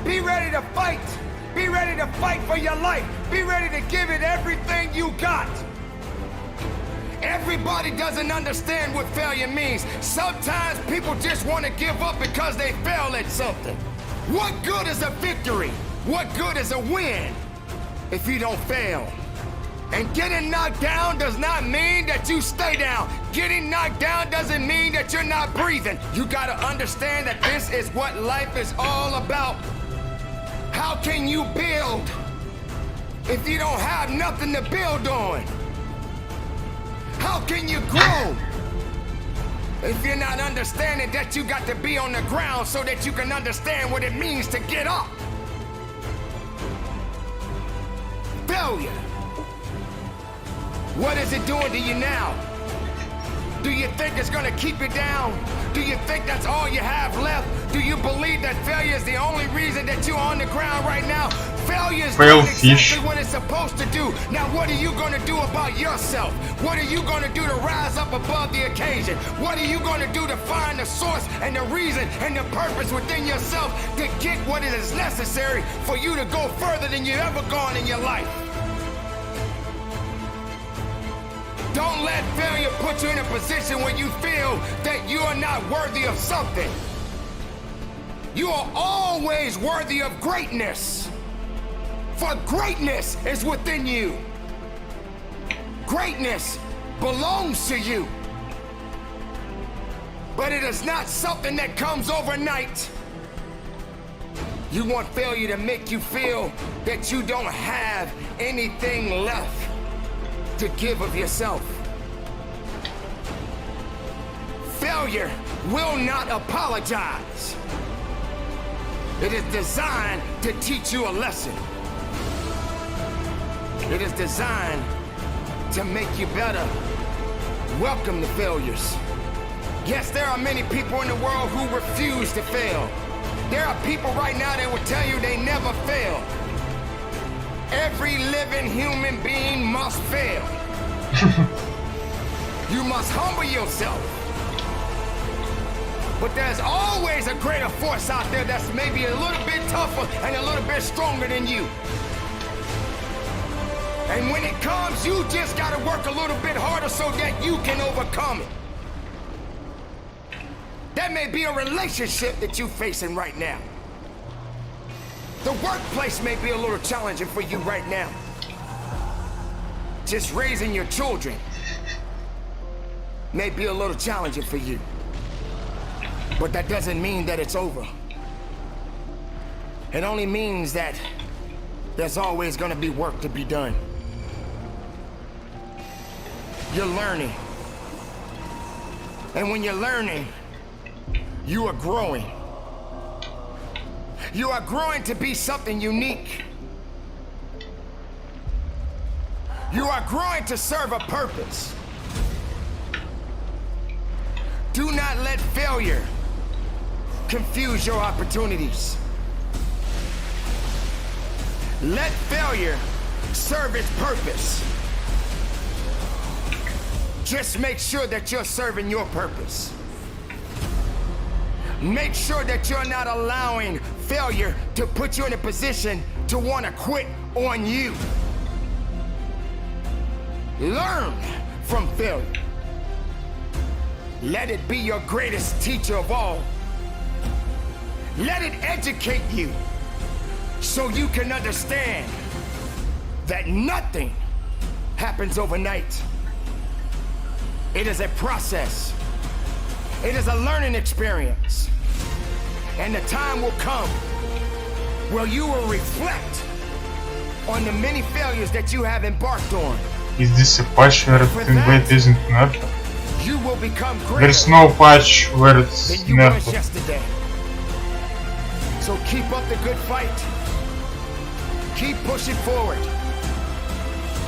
Be ready to fight. Be ready to fight for your life. Be ready to give it everything you got. Everybody doesn't understand what failure means. Sometimes people just want to give up because they fail at something. What good is a victory? What good is a win if you don't fail? And getting knocked down does not mean that you stay down. Getting knocked down doesn't mean that you're not breathing. You gotta understand that this is what life is all about. How can you build if you don't have nothing to build on? How can you grow if you're not understanding that you got to be on the ground so that you can understand what it means to get up? Failure. What is it doing to you now? Do you think it's gonna keep you down? Do you think that's all you have left? Do you believe that failure is the only reason that you're on the ground right now? Failure is doing exactly what it's supposed to do. Now what are you gonna do about yourself? What are you gonna do to rise up above the occasion? What are you gonna do to find the source and the reason and the purpose within yourself to get what it is necessary for you to go further than you've ever gone in your life? Don't let failure put you in a position where you feel that you are not worthy of something. You are always worthy of greatness. For greatness is within you. Greatness belongs to you. But it is not something that comes overnight. You want failure to make you feel that you don't have anything left to give of yourself. Failure will not apologize. It is designed to teach you a lesson. It is designed to make you better. Welcome to failures. Yes, there are many people in the world who refuse to fail. There are people right now that will tell you they never fail. Every living human being must fail. You must humble yourself. But there's always a greater force out there that's maybe a little bit tougher and a little bit stronger than you. And when it comes, you just gotta work a little bit harder so that you can overcome it. That may be a relationship that you're facing right now. The workplace may be a little challenging for you right now. Just raising your children may be a little challenging for you. But that doesn't mean that it's over. It only means that there's always gonna be work to be done. You're learning. And when you're learning, you are growing. You are growing to be something unique. You are growing to serve a purpose. Do not let failure confuse your opportunities. Let failure serve its purpose. Just make sure that you're serving your purpose. Make sure that you're not allowing failure to put you in a position to want to quit on you. Learn from failure. Let it be your greatest teacher of all. Let it educate you so you can understand that nothing happens overnight. It is a process. It is a learning experience. And the time will come where you will reflect on the many failures that you have embarked on. Is this a patch where invade isn't nerfed? You will become There's greater no patch where it's than you was nerfed. yesterday. So keep up the good fight. Keep pushing forward.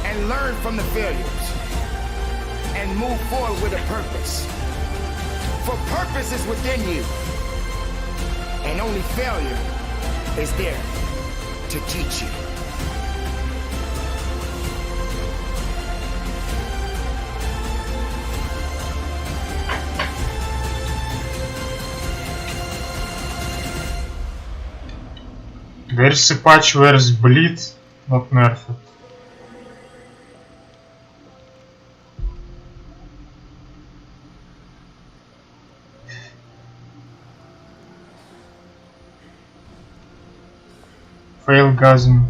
And learn from the failures. And move forward with a purpose. For purpose is within you. And only failure is there to teach you. There's a patch where it's bleed, not nerfed. Failgasm.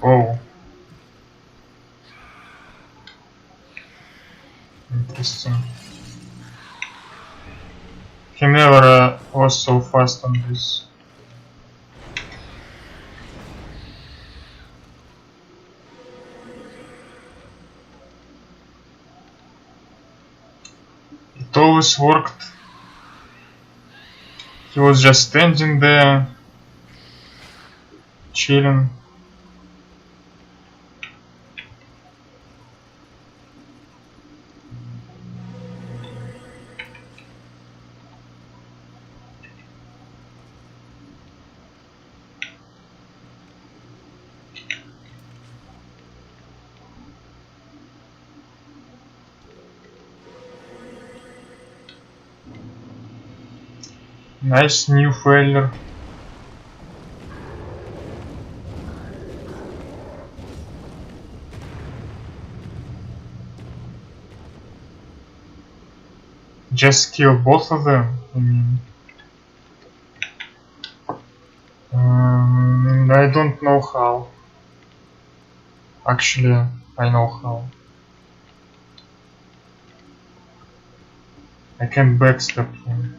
Oh. Interesting. He never was so fast on this. It always worked. He was just standing there, chilling. Nice new failure. Just kill both of them, I mean. I don't know how. Actually, I know how. I can backstep him.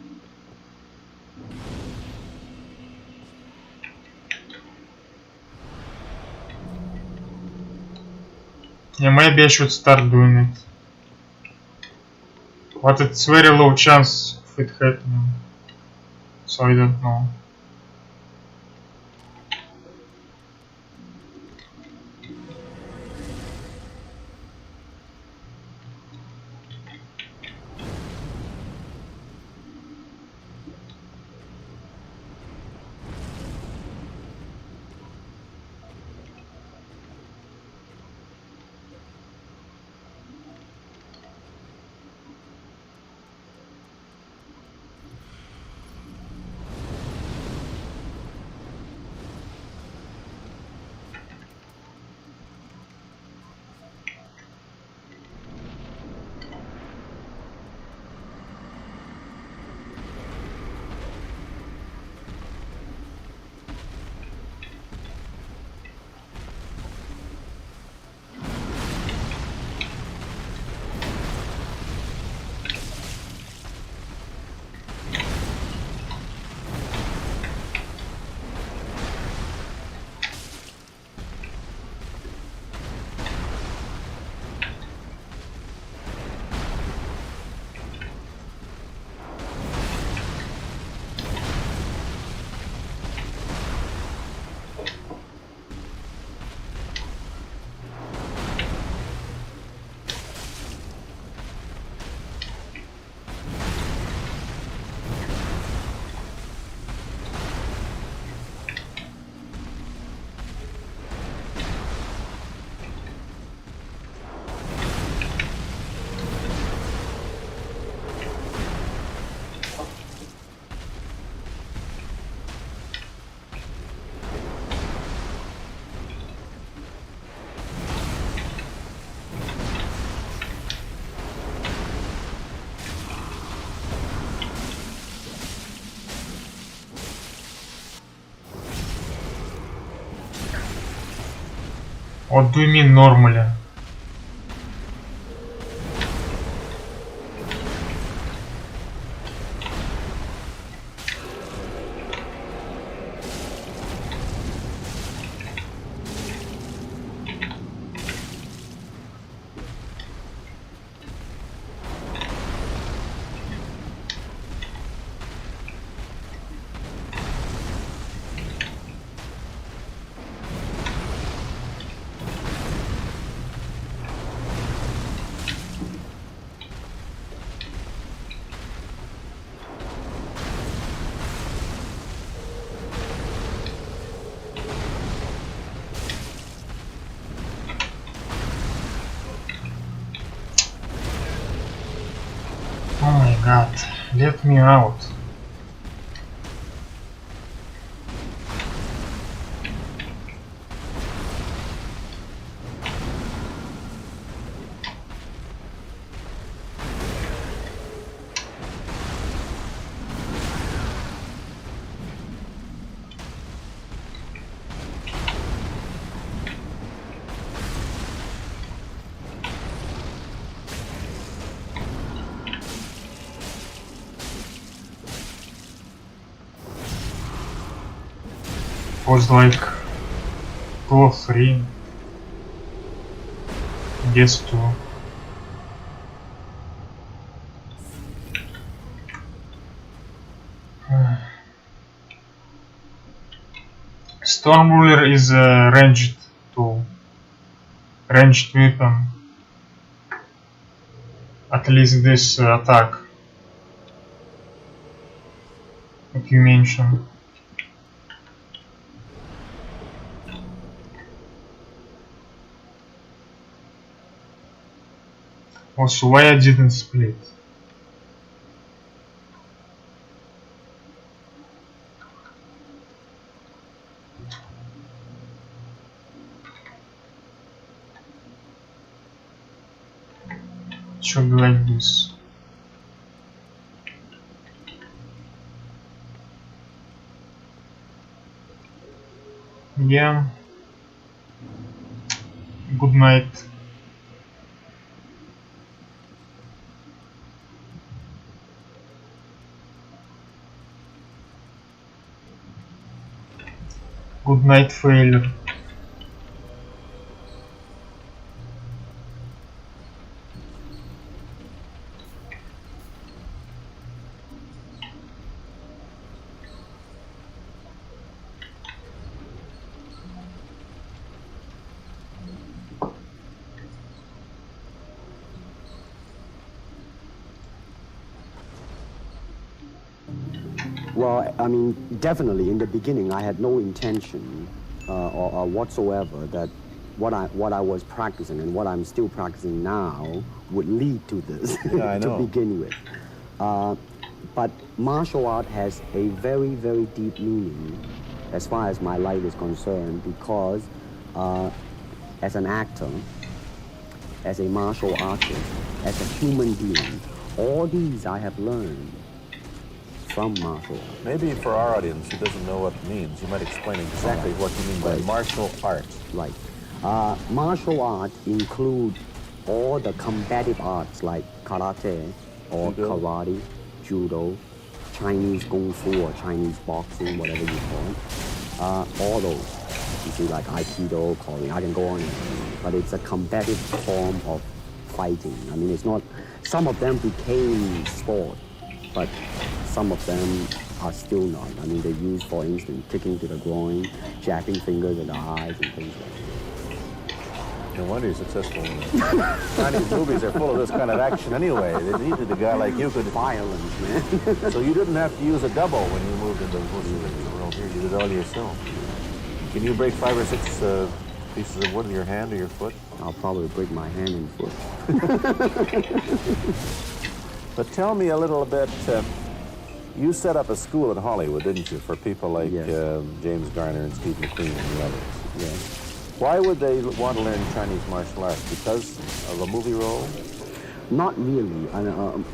Yeah, maybe I should start doing it. But it's very low chance of it happening. So I don't know. What do you mean normally? Oh my god, let me out. Was like 2 or 3. Guess 2. Storm Ruler is a ranged tool. Ranged weapon. At least this attack. Like you mentioned. Also, why I didn't split? should be like this. Yeah. Good night. Good night, failure. Well, I mean, definitely in the beginning, I had no intention or whatsoever that what I was practicing and what I'm still practicing now would lead to this to begin with. But martial art has a very, very deep meaning as far as my life is concerned, because as an actor, as a martial artist, as a human being, all these I have learned from martial art. Maybe for our audience who doesn't know what it means, you might explain exactly what you mean by martial art. Right. Martial art include all the combative arts like karate or karate, judo, Chinese kung fu or Chinese boxing, whatever you call it. All those. You see, like aikido, Korean, I can go on and on. But it's a combative form of fighting. I mean, it's not, some of them became sport, but some of them are still not. I mean, they use, for instance, kicking to the groin, jabbing fingers in the eyes and things like that. No wonder you're successful. Chinese movies are full of this kind of action anyway. They needed a guy like you could... Violence, man. So you didn't have to use a double when you moved into the world here. You did it all yourself. Can you break 5 or 6 pieces of wood with your hand or your foot? I'll probably break my hand and foot. But tell me a little bit, you set up a school in Hollywood, didn't you, for people like James Garner and Steve McQueen and the others? Yes. Why would they want to learn Chinese martial arts? Because of a movie role? Not really.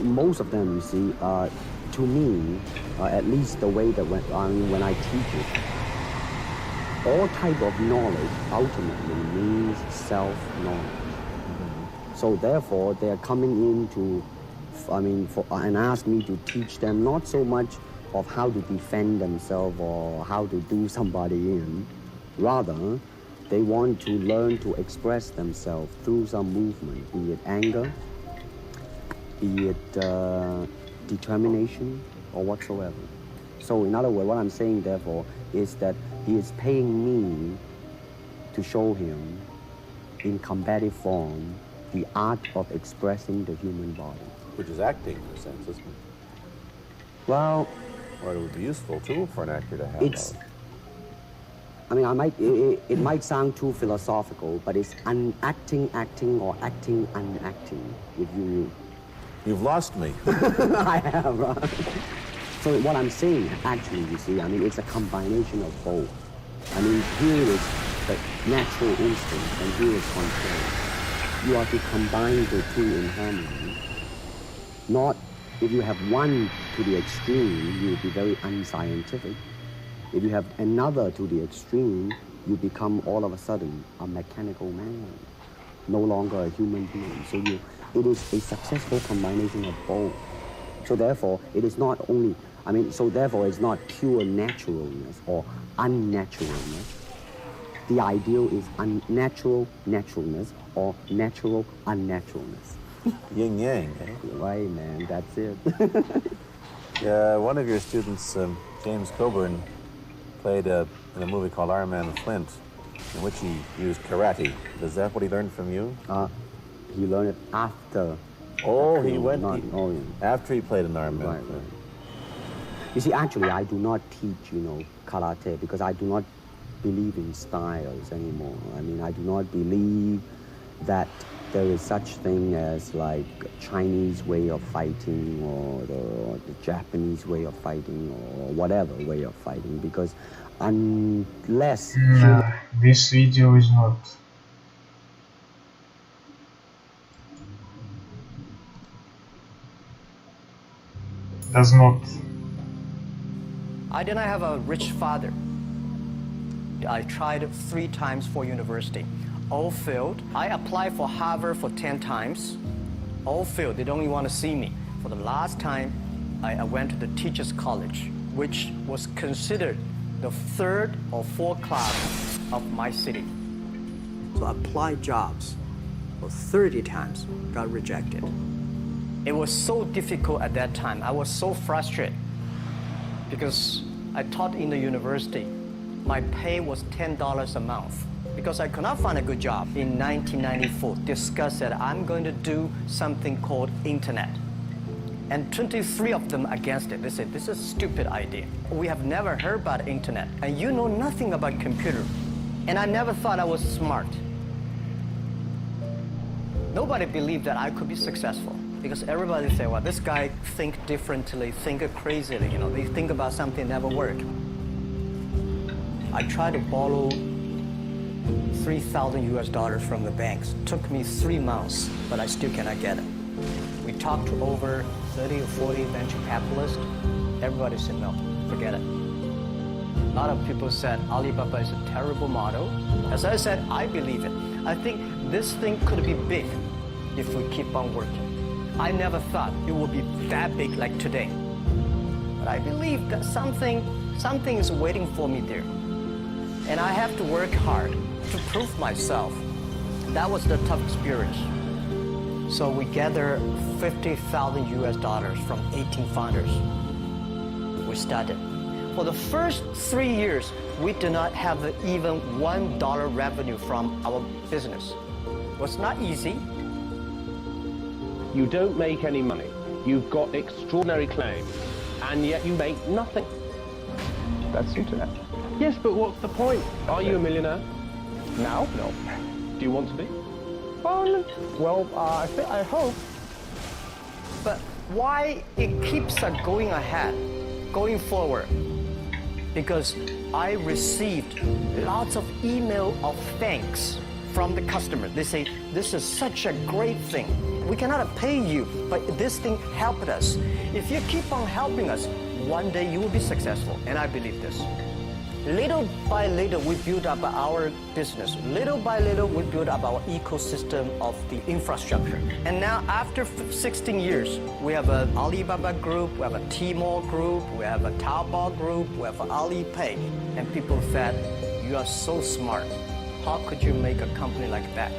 Most of them, you see, to me, at least the way that when I teach it, all type of knowledge ultimately means self-knowledge. Mm-hmm. So therefore, they're coming in to, and ask me to teach them not so much of how to defend themselves or how to do somebody in. Rather, they want to learn to express themselves through some movement, be it anger, be it determination, or whatsoever. So in other words, what I'm saying, therefore, is that he is paying me to show him in combative form the art of expressing the human body. Which is acting, in a sense, isn't it? Well... Or it would be useful, too, for an actor to have it's, I mean, it might sound too philosophical, but it's acting, or acting, unacting, if you knew. You've lost me. I have, right? So what I'm saying, actually, you see, I mean, it's a combination of both. I mean, here is the natural instinct, and here is control. You are to combine the two in harmony. Not, if you have one to the extreme, you will be very unscientific. If you have another to the extreme, you become all of a sudden a mechanical man, no longer a human being. So it is a successful combination of both. So therefore, it is not only, so therefore it's not pure naturalness or unnaturalness. The ideal is unnatural naturalness or natural unnaturalness. Yin yang, eh? Right, man, that's it. Yeah, one of your students, James Coburn, played in a movie called Iron Man Flint, in which he used karate. Is that what he learned from you? He learned it after. Oh, he went yeah. After he played in Iron Man. Right. You see, actually, I do not teach, karate because I do not believe in styles anymore. I mean, I do not believe that there is such thing as like Chinese way of fighting or the Japanese way of fighting or whatever way of fighting, because unless... this video is not... does not. I did not have a rich father. I tried 3 times for university. All failed. I applied for Harvard for 10 times. All failed. They don't even want to see me. For the last time, I went to the teachers' college, which was considered the 3rd or 4th class of my city. So I applied jobs for 30 times, got rejected. It was so difficult at that time. I was so frustrated because I taught in the university. My pay was $10 a month because I could not find a good job. In 1994, discussed that I'm going to do something called internet. And 23 of them against it. They said, this is a stupid idea. We have never heard about internet, and you know nothing about computer. And I never thought I was smart. Nobody believed that I could be successful because everybody said, well, this guy think differently, think crazily, you know, they think about something never work. I tried to borrow $3,000 from the banks. Took me 3 months, but I still cannot get it. We talked to over 30 or 40 venture capitalists. Everybody said, no, forget it. A lot of people said Alibaba is a terrible model. As I said, I believe it. I think this thing could be big if we keep on working. I never thought it would be that big like today. But I believe that something is waiting for me there. And I have to work hard to prove myself. That was the tough experience. So we gathered $50,000 from 18 founders. We started. For the first 3 years, we did not have even $1 revenue from our business. It was not easy. You don't make any money. You've got extraordinary claims, and yet you make nothing. That's internet. Yes, but what's the point? Are you a millionaire? Now? No. Do you want to be? Well, I hope. But why it keeps going ahead, going forward? Because I received lots of email of thanks from the customer. They say, this is such a great thing. We cannot pay you, but this thing helped us. If you keep on helping us, one day you will be successful, and I believe this. Little by little, we build up our business. Little by little, we build up our ecosystem of the infrastructure. And now, after 16 years, we have an Alibaba group, we have a Tmall group, we have a Taobao group, we have Alipay. And people said, you are so smart. How could you make a company like that?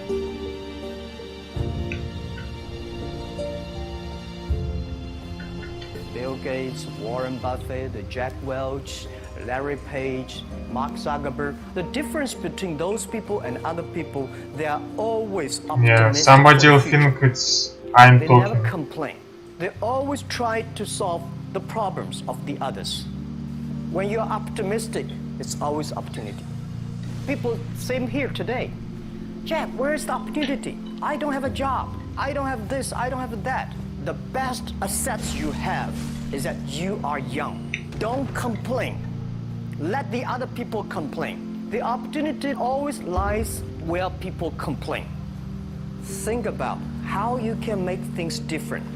Bill Gates, Warren Buffett, Jack Welch, Larry Page, Mark Zuckerberg. The difference between those people and other people, they are always optimistic. Yeah, somebody will think it's I'm they talking. They never complain. They always try to solve the problems of the others. When you're optimistic, it's always opportunity. People, same here today. Jack, where's the opportunity? I don't have a job. I don't have this, I don't have that. The best assets you have is that you are young. Don't complain. Let the other people complain. The opportunity always lies where people complain. Think about how you can make things different.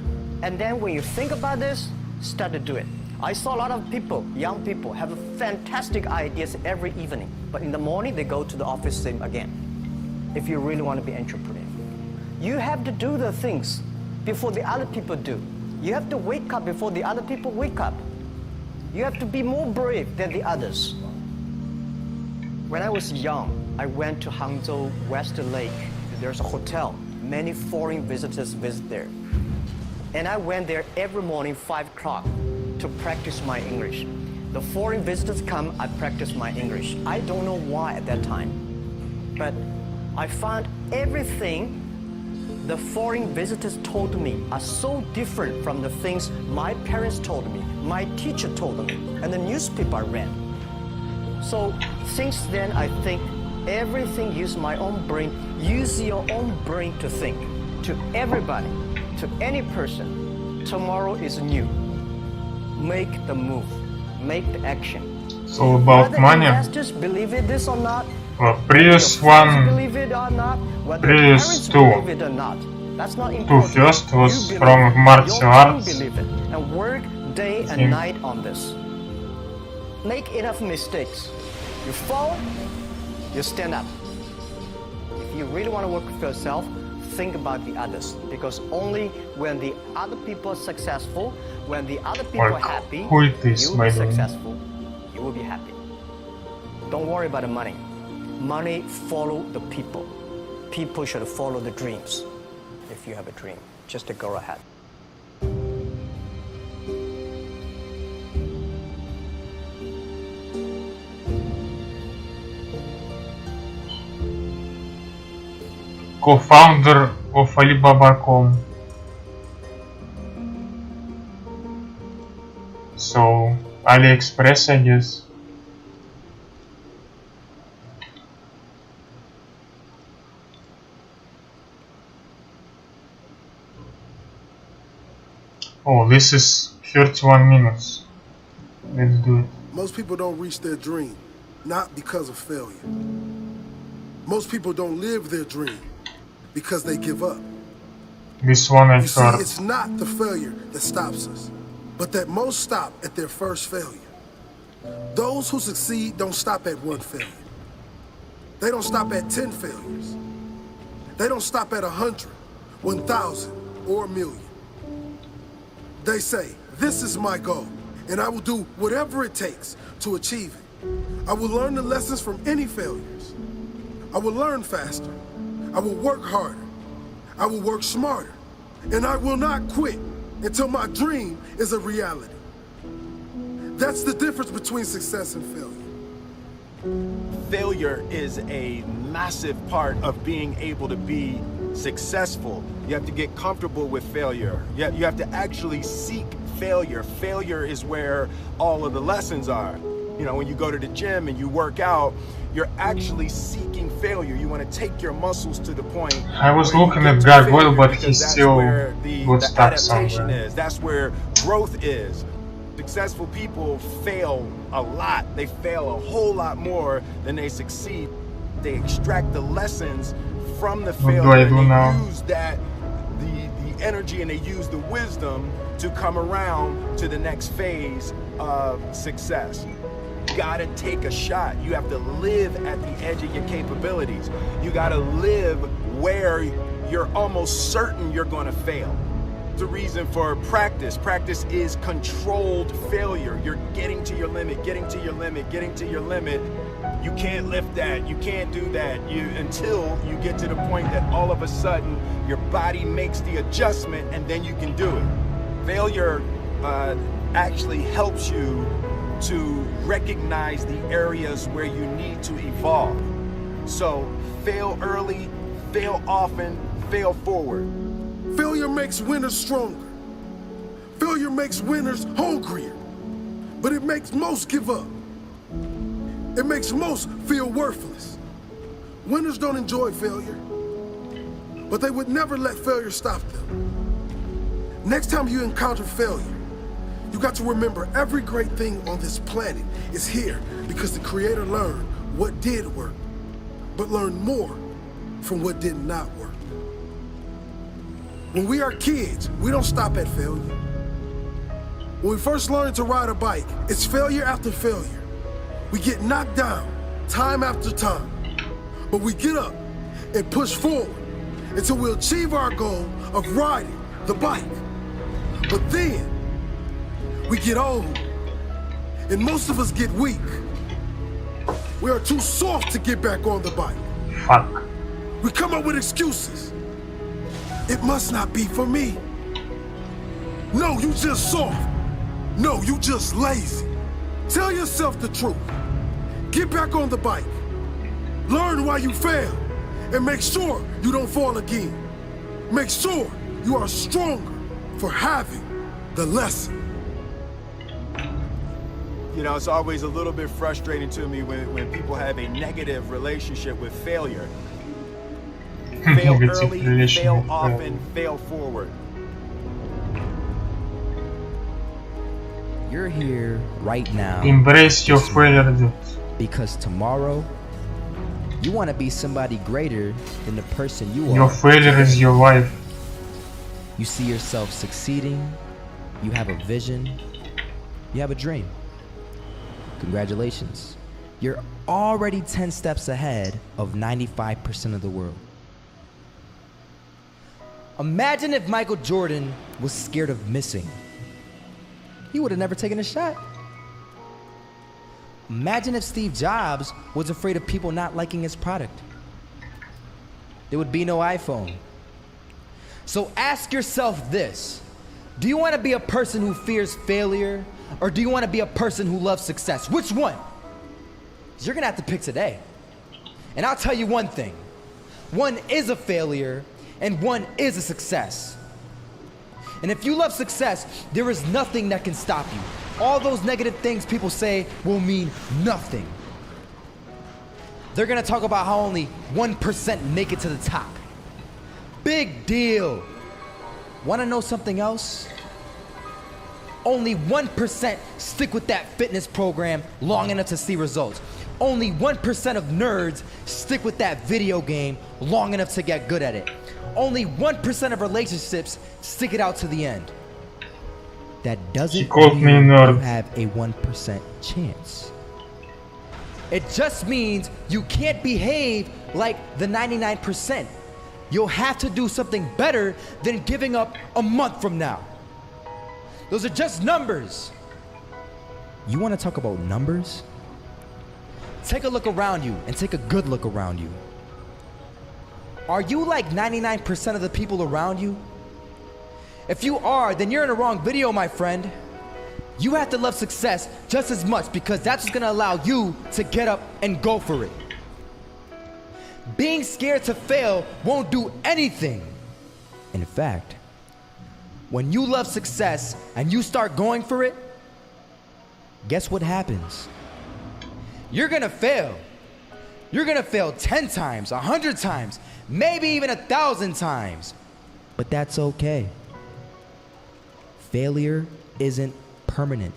And then when you think about this, start to do it. I saw a lot of people, young people, have fantastic ideas every evening. But in the morning, they go to the office same again. If you really want to be an entrepreneur, you have to do the things before the other people do. You have to wake up before the other people wake up. You have to be more brave than the others. When I was young, I went to Hangzhou West Lake. There's a hotel. Many foreign visitors visit there. And I went there every morning, 5 o'clock, to practice my English. The foreign visitors come, I practice my English. I don't know why at that time. But I found everything the foreign visitors told me are so different from the things my parents told me, my teacher told me, and the newspaper I read. So since then, I think everything use my own brain. Use your own brain to think. To everybody, to any person, tomorrow is new. Make the move, make the action. It's all about Whether money. investors believe it this or not, Well, previous whether your friends one, believe it or not, whether previous parents two. believe it or not, that's not important. First was You believe from it. martial Your team arts. believe it. And work day and night on this. Make enough mistakes. You fall, you stand up. If you really want to work with yourself, think about the others. Because only when the other people are successful, when the other people are happy, you will be successful. You will be happy. Don't worry about the money. Money follow the people. People should follow the dreams. If you have a dream, just to go ahead. Co-founder of Alibaba.com. So, AliExpress, I guess. Oh, this is 31 minutes. Let's do it. Most people don't reach their dream, not because of failure. Most people don't live their dream because they give up. This one I You see, heard. it's not the failure that stops us, but that most stop at their first failure. Those who succeed don't stop at one failure. They don't stop at 10 failures. They don't stop at 100, 1,000, or 1,000,000. They say, this is my goal, and I will do whatever it takes to achieve it. I will learn the lessons from any failures. I will learn faster. I will work harder. I will work smarter. And I will not quit until my dream is a reality. That's the difference between success and failure. Failure is a massive part of being able to be successful. You have to get comfortable with failure. You have to actually seek failure. Failure is where all of the lessons are. You know, when you go to the gym and you work out, you're actually seeking failure. You want to take your muscles to the point. I was looking at Gargoyle, but he still got stuck somewhere. That's where growth is. Successful people fail a lot. They fail a whole lot more than they succeed. They extract the lessons from the failure and they use that, the energy, and they use the wisdom to come around to the next phase of success. You gotta take a shot. You have to live at the edge of your capabilities. You gotta live where you're almost certain you're gonna fail. The reason for practice. Practice is controlled failure. You're getting to your limit, getting to your limit, getting to your limit. You can't lift that, you can't do that, until you get to the point that all of a sudden your body makes the adjustment and then you can do it. Failure actually helps you to recognize the areas where you need to evolve. So fail early, fail often, fail forward. Failure makes winners stronger. Failure makes winners hungrier. But it makes most give up. It makes most feel worthless. Winners don't enjoy failure, but they would never let failure stop them. Next time you encounter failure, you got to remember every great thing on this planet is here because the Creator learned what did work, but learned more from what did not work. When we are kids, we don't stop at failure. When we first learn to ride a bike, it's failure after failure. We get knocked down time after time, but we get up and push forward until we achieve our goal of riding the bike. But then we get old and most of us get weak. We are too soft to get back on the bike. Fuck. We come up with excuses. It must not be for me. No, you just soft. No, you just lazy. Tell yourself the truth. Get back on the bike. Learn why you failed and make sure you don't fall again. Make sure you are stronger for having the lesson. You know, it's always a little bit frustrating to me when people have a negative relationship with failure. Fail early, fail often, fail forward. You're here right now. Embrace your failure, dude. Because tomorrow, you want to be somebody greater than the person you are. Your failure is your life. You see yourself succeeding, you have a vision, You have a dream. Congratulations. You're already 10 steps ahead of 95% of the world. Imagine if Michael Jordan was scared of missing. He would have never taken a shot. Imagine if Steve Jobs was afraid of people not liking his product. There would be no iPhone. So ask yourself this. Do you want to be a person who fears failure, or do you want to be a person who loves success? Which one? You're going to have to pick today. And I'll tell you one thing. One is a failure, and one is a success. And if you love success, there is nothing that can stop you. All those negative things people say will mean nothing. They're gonna talk about how only 1% make it to the top. Big deal. Wanna know something else? Only 1% stick with that fitness program long enough to see results. Only 1% of nerds stick with that video game long enough to get good at it. Only 1% of relationships stick it out to the end. That doesn't mean you have a 1% chance. It just means you can't behave like the 99%. You'll have to do something better than giving up a month from now. Those are just numbers. You want to talk about numbers? Take a look around you and take a good look around you. Are you like 99% of the people around you? If you are, then you're in the wrong video, my friend. You have to love success just as much, because that's what's gonna allow you to get up and go for it. Being scared to fail won't do anything. In fact, when you love success and you start going for it, guess what happens? You're gonna fail. You're gonna fail 10 times, 100 times, maybe even 1,000 times. But that's okay. Failure isn't permanent.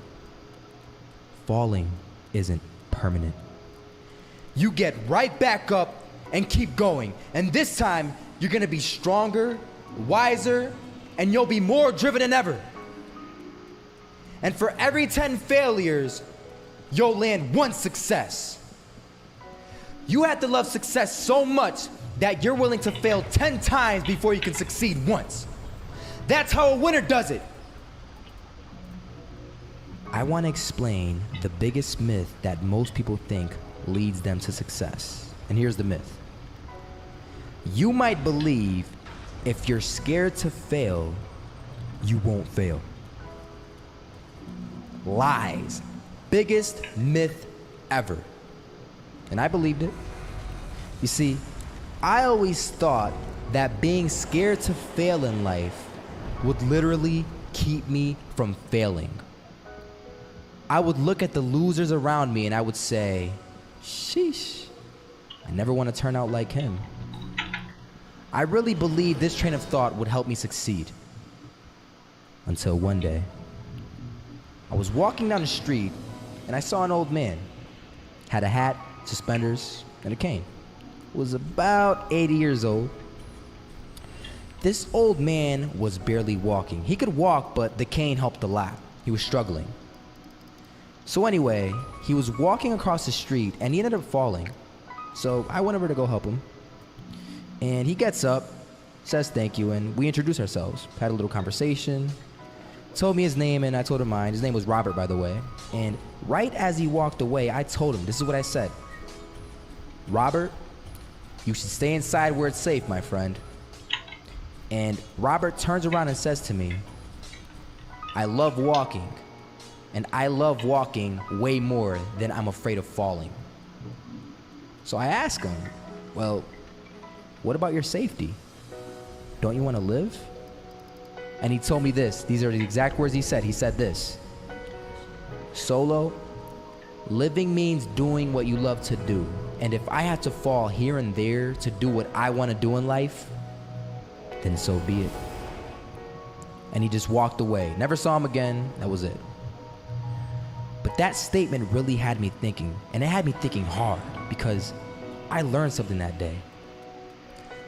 Falling isn't permanent. You get right back up and keep going. And this time, you're gonna be stronger, wiser, and you'll be more driven than ever. And for every 10 failures, you'll land 1 success. You have to love success so much that you're willing to fail 10 times before you can succeed once. That's how a winner does it. I want to explain the biggest myth that most people think leads them to success. And here's the myth. You might believe if you're scared to fail, you won't fail. Lies. Biggest myth ever. And I believed it. You see, I always thought that being scared to fail in life would literally keep me from failing. I would look at the losers around me and I would say, sheesh, I never want to turn out like him. I really believed this train of thought would help me succeed. Until one day, I was walking down the street and I saw an old man. Had a hat, suspenders, and a cane. Was about 80 years old. This old man was barely walking. He could walk, but the cane helped a lot. He was struggling. So anyway, he was walking across the street and he ended up falling. So I went over to go help him. And he gets up, says thank you, and we introduced ourselves. Had a little conversation. Told me his name and I told him mine. His name was Robert, by the way. And right as he walked away, I told him, this is what I said. Robert, you should stay inside where it's safe, my friend. And Robert turns around and says to me, I love walking. And I love walking way more than I'm afraid of falling. So I asked him, well, what about your safety? Don't you want to live? And he told me this. These are the exact words he said. He said this. Solo, living means doing what you love to do. And if I have to fall here and there to do what I want to do in life, then so be it. And he just walked away. Never saw him again. That was it. But that statement really had me thinking, and it had me thinking hard, because I learned something that day.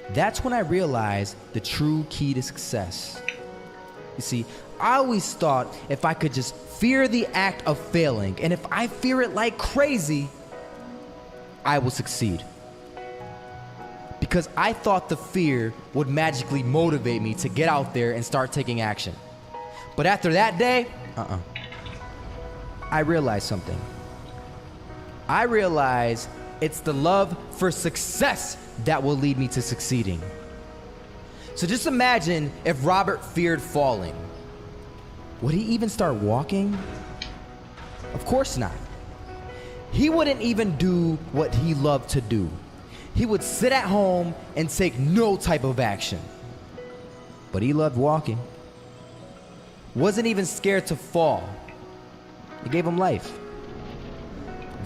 That's when I realized the true key to success. You see, I always thought if I could just fear the act of failing, and if I fear it like crazy, I will succeed. Because I thought the fear would magically motivate me to get out there and start taking action. But after that day, I realized something. I realized it's the love for success that will lead me to succeeding. So just imagine if Robert feared falling. Would he even start walking? Of course not. He wouldn't even do what he loved to do. He would sit at home and take no type of action. But he loved walking. Wasn't even scared to fall. It gave him life.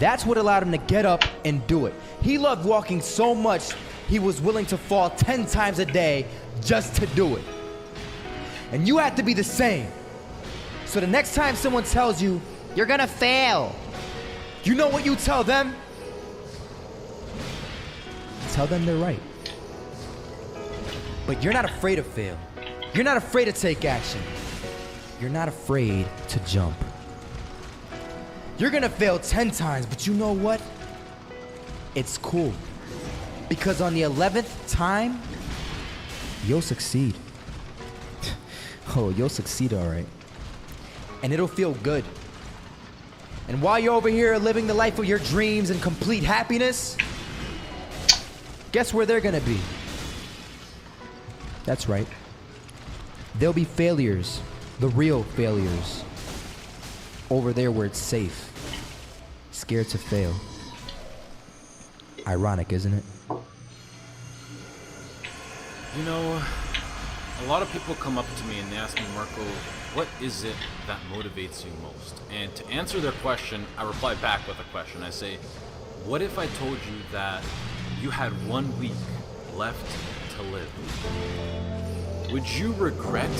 That's what allowed him to get up and do it. He loved walking so much, he was willing to fall 10 times a day just to do it. And you have to be the same. So the next time someone tells you, you're gonna fail, you know what you tell them? Tell them they're right. But you're not afraid to fail. You're not afraid to take action. You're not afraid to jump. You're gonna fail 10 times, but you know what? It's cool. Because on the 11th time, you'll succeed. Oh, you'll succeed, all right. And it'll feel good. And while you're over here living the life of your dreams and complete happiness, guess where they're gonna be? That's right. They'll be failures, the real failures. Over there where it's safe. Scared to fail. Ironic, isn't it? You know, a lot of people come up to me and they ask me, Marco, what is it that motivates you most? And to answer their question, I reply back with a question. I say, what if I told you that you had 1 week left to live? Would you regret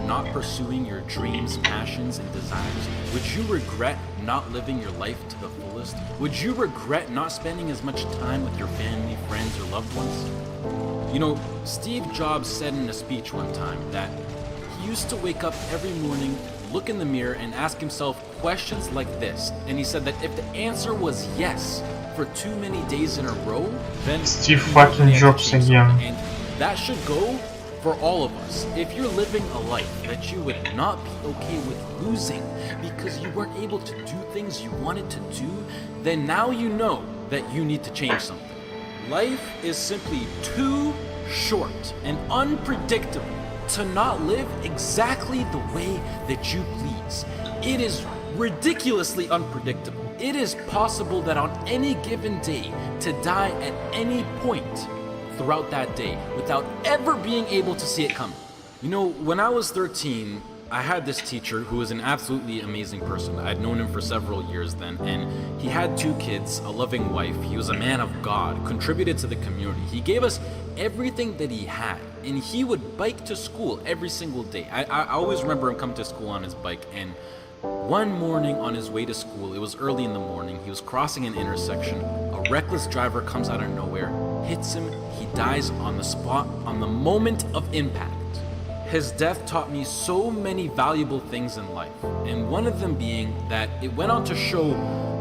not pursuing your dreams, passions, and desires? Would you regret not living your life to the fullest? Would you regret not spending as much time with your family, friends, or loved ones? You know, Steve Jobs said in a speech one time that he used to wake up every morning, look in the mirror, and ask himself questions like this. And he said that if the answer was yes for too many days in a row, then Steve fucking Jobs again. And that should go for all of us. If you're living a life that you would not be okay with losing because you weren't able to do things you wanted to do, then now you know that you need to change something. Life is simply too short and unpredictable to not live exactly the way that you please. It is ridiculously unpredictable. It is possible that on any given day to die at any point throughout that day without ever being able to see it coming. You know, when I was 13, I had this teacher who was an absolutely amazing person. I'd known him for several years then, and he had 2 kids, a loving wife. He was a man of God, contributed to the community. He gave us everything that he had, and he would bike to school every single day. I always remember him coming to school on his bike, and one morning on his way to school, it was early in the morning, he was crossing an intersection. A reckless driver comes out of nowhere, hits him, he dies on the spot, on the moment of impact. His death taught me so many valuable things in life, and one of them being that it went on to show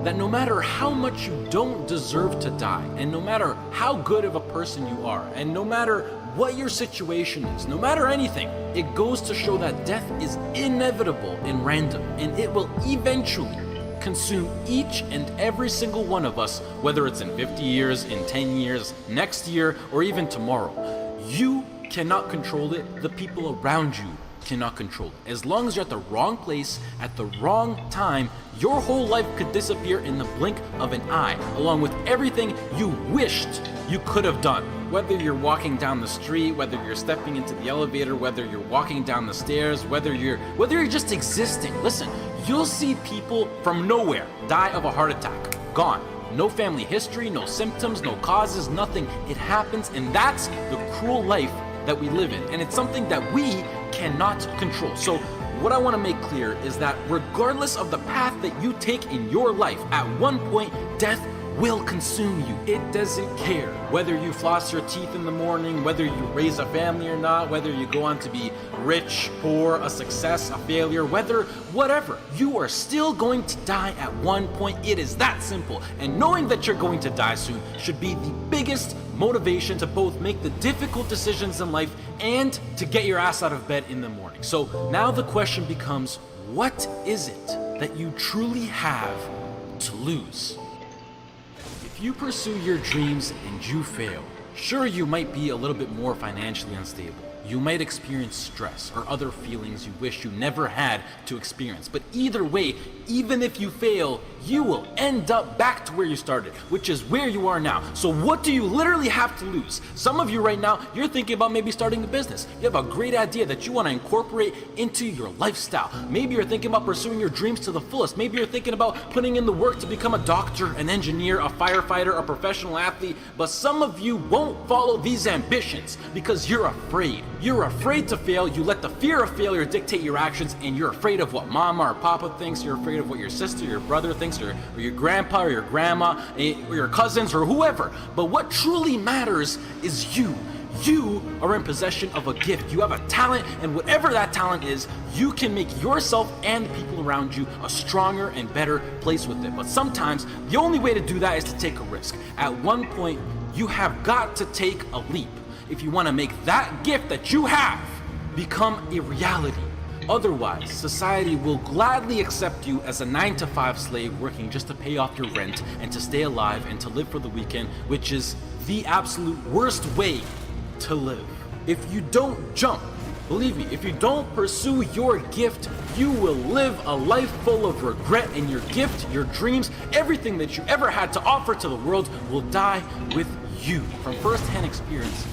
that no matter how much you don't deserve to die, and no matter how good of a person you are, and no matter what your situation is, no matter anything, it goes to show that death is inevitable and random, and it will eventually consume each and every single one of us, whether it's in 50 years, in 10 years, next year, or even tomorrow. You cannot control it. The people around you cannot control it. As long as you're at the wrong place, at the wrong time, your whole life could disappear in the blink of an eye, along with everything you wished you could have done. Whether you're walking down the street, whether you're stepping into the elevator, whether you're walking down the stairs, whether you're just existing. Listen, you'll see people from nowhere die of a heart attack. Gone. No family history, no symptoms, no causes, nothing. It happens, and that's the cruel life that we live in, and it's something that we cannot control. So what I want to make clear is that regardless of the path that you take in your life, at one point, death will consume you. It doesn't care whether you floss your teeth in the morning, whether you raise a family or not, whether you go on to be rich, poor, a success, a failure, whatever. You are still going to die at one point. It is that simple. And knowing that you're going to die soon should be the biggest motivation to both make the difficult decisions in life and to get your ass out of bed in the morning. So now the question becomes, what is it that you truly have to lose? If you pursue your dreams and you fail, sure, you might be a little bit more financially unstable. You might experience stress or other feelings you wish you never had to experience. But either way, even if you fail, you will end up back to where you started, which is where you are now. So what do you literally have to lose? Some of you right now, you're thinking about maybe starting a business. You have a great idea that you want to incorporate into your lifestyle. Maybe you're thinking about pursuing your dreams to the fullest. Maybe you're thinking about putting in the work to become a doctor, an engineer, a firefighter, a professional athlete. But some of you won't follow these ambitions because you're afraid. You're afraid to fail. You let the fear of failure dictate your actions, and you're afraid of what mama or papa thinks. You're afraid of what your sister, your brother thinks, or your grandpa or your grandma, or your cousins, or whoever. But what truly matters is you. You are in possession of a gift. You have a talent, and whatever that talent is, you can make yourself and the people around you a stronger and better place with it. But sometimes the only way to do that is to take a risk. At one point, you have got to take a leap if you want to make that gift that you have become a reality. Otherwise, society will gladly accept you as a 9-to-5 slave working just to pay off your rent and to stay alive and to live for the weekend, which is the absolute worst way to live. If you don't jump, believe me, if you don't pursue your gift, you will live a life full of regret, and your gift, your dreams, everything that you ever had to offer to the world will die with you. From first-hand experience,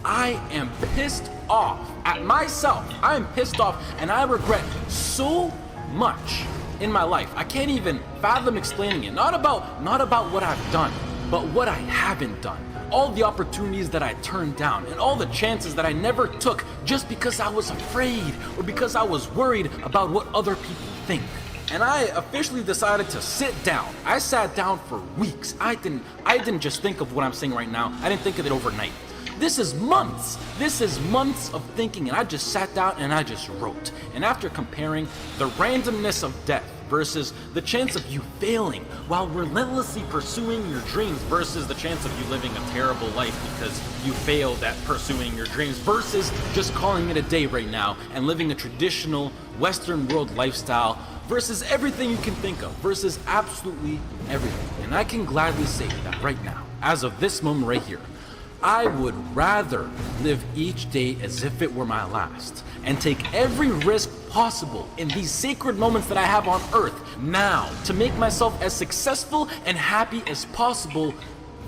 I am pissed off at myself. I am pissed off, and I regret so much in my life. I can't even fathom explaining it. Not about what I've done, but what I haven't done. All the opportunities that I turned down, and all the chances that I never took just because I was afraid or because I was worried about what other people think. And I officially decided to sit down. I sat down for weeks. I didn't just think of what I'm saying right now. I didn't think of it overnight. This is months. This is months of thinking, and I just sat down and I just wrote. And after comparing the randomness of death versus the chance of you failing while relentlessly pursuing your dreams versus the chance of you living a terrible life because you failed at pursuing your dreams versus just calling it a day right now and living a traditional Western world lifestyle versus everything you can think of versus absolutely everything. And I can gladly say that right now, as of this moment right here, I would rather live each day as if it were my last and take every risk possible in these sacred moments that I have on earth now to make myself as successful and happy as possible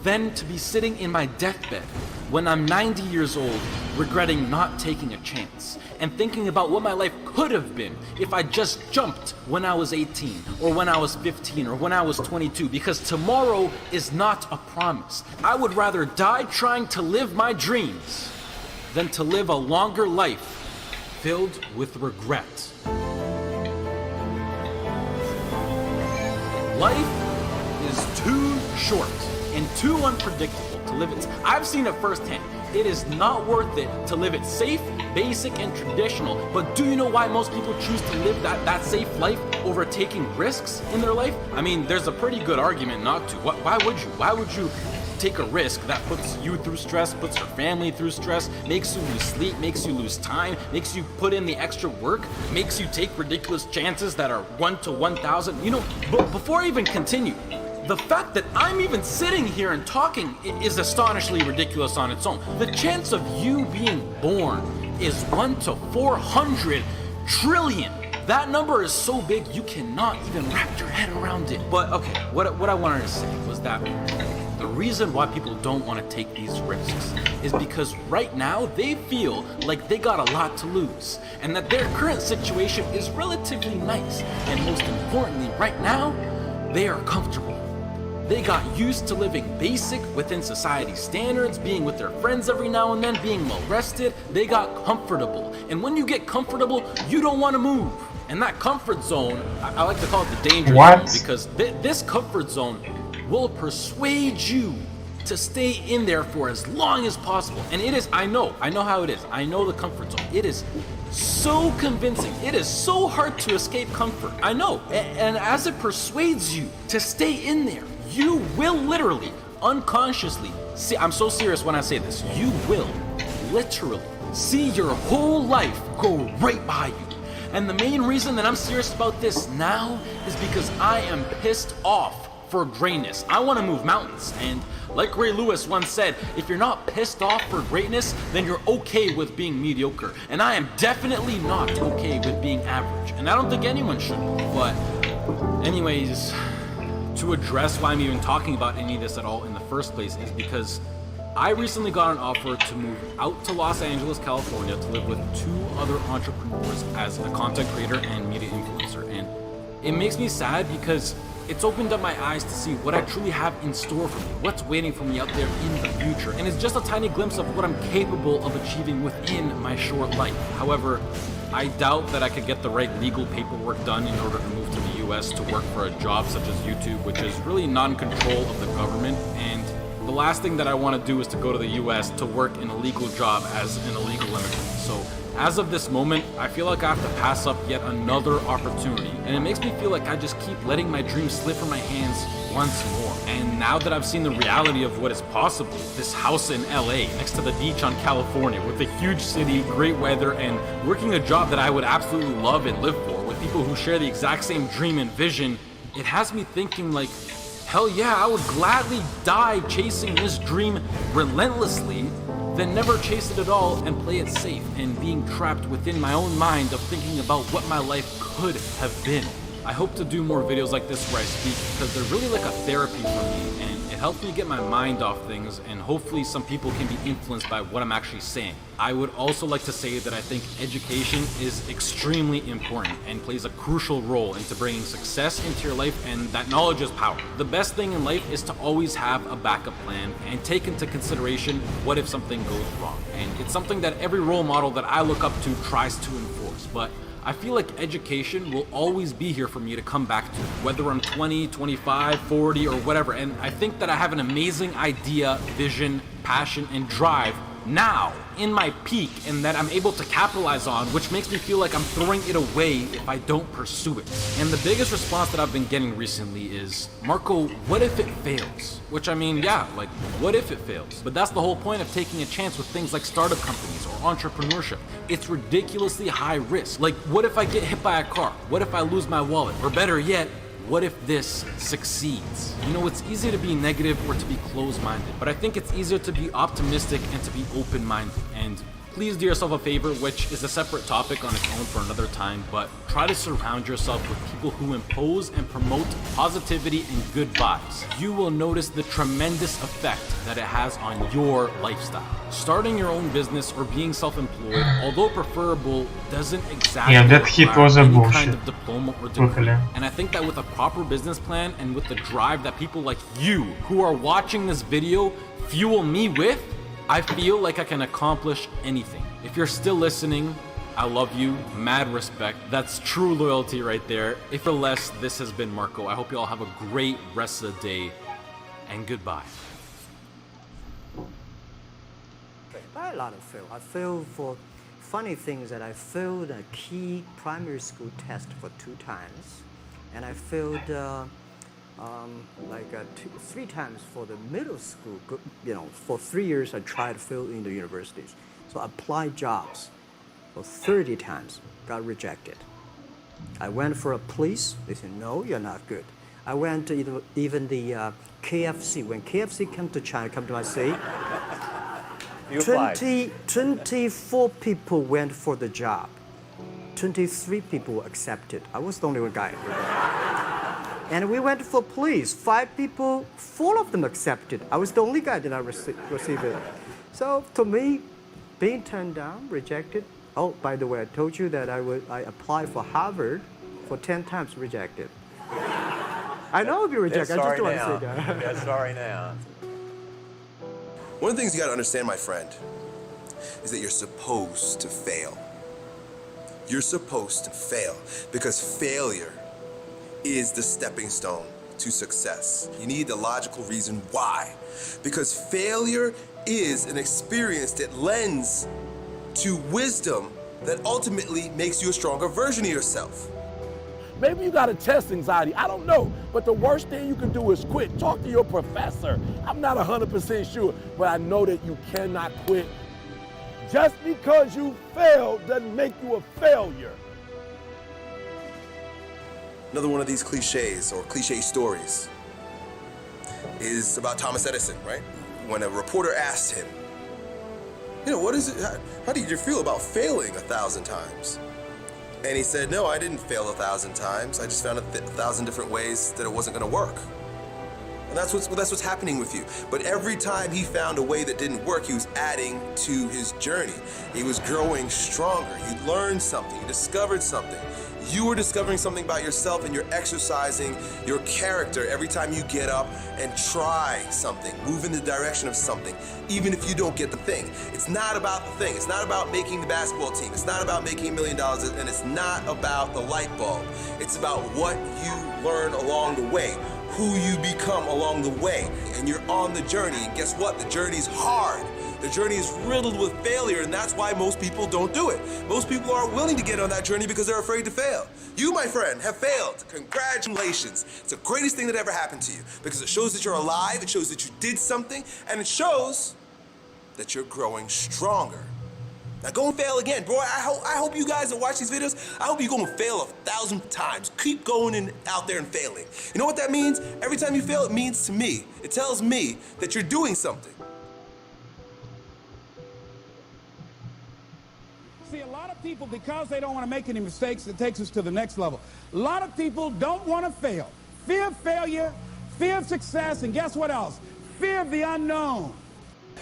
than to be sitting in my deathbed when I'm 90 years old regretting not taking a chance and thinking about what my life could have been if I just jumped when I was 18 or when I was 15 or when I was 22, because tomorrow is not a promise. I would rather die trying to live my dreams than to live a longer life filled with regret. Life is too short and too unpredictable to live it. I've seen it firsthand. It is not worth it to live it safe, basic, and traditional. But do you know why most people choose to live that safe life over taking risks in their life? I mean, there's a pretty good argument not to. Why would you? Why would you take a risk that puts you through stress, puts your family through stress, makes you lose sleep, makes you lose time, makes you put in the extra work, makes you take ridiculous chances that are 1 to 1,000? You know, but before I even continue, the fact that I'm even sitting here and talking is astonishingly ridiculous on its own. The chance of you being born is 1 to 400 trillion. That number is so big you cannot even wrap your head around it. But okay, what I wanted to say was that the reason why people don't want to take these risks is because right now they feel like they got a lot to lose and that their current situation is relatively nice. And most importantly, right now, they are comfortable. They got used to living basic within society standards, being with their friends every now and then, being well rested. They got comfortable. And when you get comfortable, you don't want to move. And that comfort zone, I like to call it the danger zone, because this comfort zone will persuade you to stay in there for as long as possible. And it is, I know how it is. I know the comfort zone. It is so convincing. It is so hard to escape comfort. I know. And as it persuades you to stay in there, you will literally, unconsciously, see, I'm so serious when I say this, you will literally see your whole life go right by you. And the main reason that I'm serious about this now is because I am pissed off for greatness. I want to move mountains, and like Ray Lewis once said, if you're not pissed off for greatness, then you're okay with being mediocre. And I am definitely not okay with being average, and I don't think anyone should be. But anyways, to address why I'm even talking about any of this at all in the first place is because I recently got an offer to move out to Los Angeles, California to live with 2 other entrepreneurs as a content creator and media influencer. And it makes me sad because it's opened up my eyes to see what I truly have in store for me, what's waiting for me out there in the future. And it's just a tiny glimpse of what I'm capable of achieving within my short life. However, I doubt that I could get the right legal paperwork done in order to move to the US to work for a job such as YouTube, which is really non-control of the government. And the last thing that I want to do is to go to the US to work in a legal job as an illegal immigrant. So as of this moment, I feel like I have to pass up yet another opportunity. And it makes me feel like I just keep letting my dreams slip from my hands once more. And now that I've seen the reality of what is possible, this house in LA next to the beach on California with a huge city, great weather, and working a job that I would absolutely love and live for with people who share the exact same dream and vision, it has me thinking like, hell yeah, I would gladly die chasing this dream relentlessly than never chase it at all and play it safe and being trapped within my own mind of thinking about what my life could have been. I hope to do more videos like this where I speak because they're really like a therapy for me, and it helps me get my mind off things, and hopefully some people can be influenced by what I'm actually saying. I would also like to say that I think education is extremely important and plays a crucial role into bringing success into your life, and that knowledge is power. The best thing in life is to always have a backup plan and take into consideration what if something goes wrong. And it's something that every role model that I look up to tries to enforce, but I feel like education will always be here for me to come back to, whether I'm 20, 25, 40, or whatever. And I think that I have an amazing idea, vision, passion, and drive now in my peak, and that I'm able to capitalize on, which makes me feel like I'm throwing it away if I don't pursue it. And the biggest response that I've been getting recently is, Marco, what if it fails? Which, I mean, yeah, like, what if it fails? But that's the whole point of taking a chance with things like startup companies or entrepreneurship. It's ridiculously high risk. Like, what if I get hit by a car? What if I lose my wallet? Or better yet, what if this succeeds? You know, it's easy to be negative or to be closed-minded, but I think it's easier to be optimistic and to be open-minded. And please do yourself a favor, which is a separate topic on its own for another time, but try to surround yourself with people who impose and promote positivity and good vibes. You will notice the tremendous effect that it has on your lifestyle. Starting your own business or being self-employed, although preferable, doesn't exactly require any kind of diploma or degree. And I think that with a proper business plan and with the drive that people like you who are watching this video fuel me with, I feel like I can accomplish anything. If you're still listening, I love you, mad respect. That's true loyalty right there. If for less, this has been Marco. I hope you all have a great rest of the day, and goodbye. A lot of fail. I failed for funny things that I failed a key primary school test for 2 times, and I failed 3 times for the middle school. You know, for 3 years I tried to fill in the universities. So I applied jobs for 30 times, got rejected. I went for a police. They said, no, you're not good. I went to even the KFC. When KFC came to China, come to my city, 24 people went for the job. 23 people were accepted. I was the only one guy. And we went for police. 5 people, 4 of them accepted. I was the only guy that did not receive it. So to me, being turned down, rejected. Oh, by the way, I told you that I applied for Harvard for 10 times, rejected. I know I'll be rejected. I just don't want to say that. Yeah, sorry now. One of the things you gotta understand, my friend, is that you're supposed to fail. You're supposed to fail because failure is the stepping stone to success. You need the logical reason why. Because failure is an experience that lends to wisdom that ultimately makes you a stronger version of yourself. Maybe you got a test anxiety, I don't know. But the worst thing you can do is quit. Talk to your professor. I'm not 100% sure, but I know that you cannot quit. Just because you failed doesn't make you a failure. Another one of these cliches or cliche stories is about Thomas Edison, right? When a reporter asked him, you know, what is it, how did you feel about failing 1,000 times? And he said, no, I didn't fail 1,000 times. I just found 1,000 different ways that it wasn't gonna work. And that's what's happening with you. But every time he found a way that didn't work, he was adding to his journey. He was growing stronger. He learned something, he discovered something. You are discovering something about yourself, and you're exercising your character every time you get up and try something, move in the direction of something, even if you don't get the thing. It's not about the thing. It's not about making the basketball team. It's not about making $1 million, and it's not about the light bulb. It's about what you learn along the way, who you become along the way, and you're on the journey. And guess what? The journey's hard. The journey is riddled with failure, and that's why most people don't do it. Most people aren't willing to get on that journey because they're afraid to fail. You, my friend, have failed. Congratulations. It's the greatest thing that ever happened to you because it shows that you're alive, it shows that you did something, and it shows that you're growing stronger. Now go and fail again. Bro, I hope you guys that watch these videos, I hope you go and fail 1,000 times. Keep going out there and failing. You know what that means? Every time you fail, it means to me, it tells me that you're doing something. See, a lot of people, because they don't want to make any mistakes, it takes us to the next level. A lot of people don't want to fail. Fear of failure, fear of success, and guess what else? Fear of the unknown.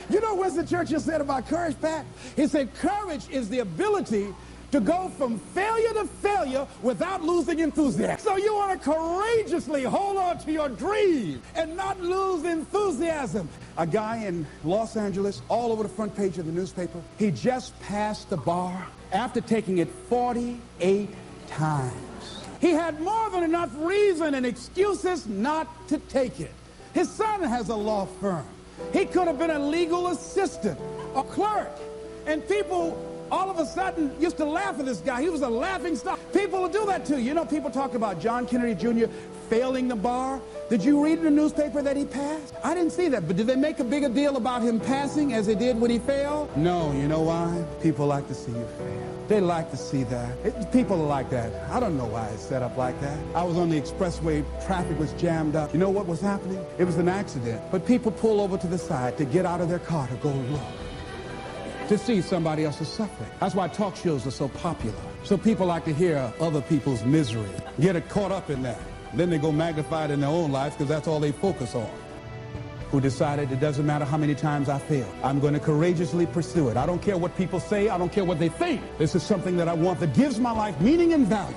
You know what Winston Churchill said about courage, Pat? He said, courage is the ability to go from failure to failure without losing enthusiasm. So you want to courageously hold on to your dream and not lose enthusiasm. A guy in Los Angeles, all over the front page of the newspaper, he just passed the bar after taking it 48 times. He had more than enough reason and excuses not to take it. His son has a law firm. He could have been a legal assistant, a clerk, and people all of a sudden used to laugh at this guy. He was a laughing stock. People will do that too. You know, people talk about John Kennedy Jr. failing the bar. Did you read in the newspaper that he passed? I didn't see that, but did they make a bigger deal about him passing as they did when he failed? No, you know why? People like to see you fail. They like to see that. People are like that. I don't know why it's set up like that. I was on the expressway, traffic was jammed up. You know what was happening? It was an accident. But people pull over to the side to get out of their car to go look, to see somebody else's suffering. That's why talk shows are so popular. So people like to hear other people's misery, get it caught up in that. Then they go magnify it in their own life because that's all they focus on. Who decided it doesn't matter how many times I fail. I'm going to courageously pursue it. I don't care what people say. I don't care what they think. This is something that I want that gives my life meaning and value.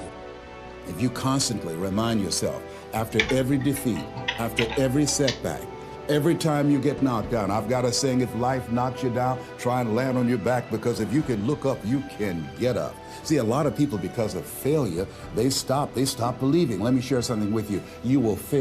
If you constantly remind yourself after every defeat, after every setback, every time you get knocked down, I've got a saying, if life knocks you down, try and land on your back, because if you can look up, you can get up. See, a lot of people, because of failure, they stop believing. Let me share something with you. You will fail.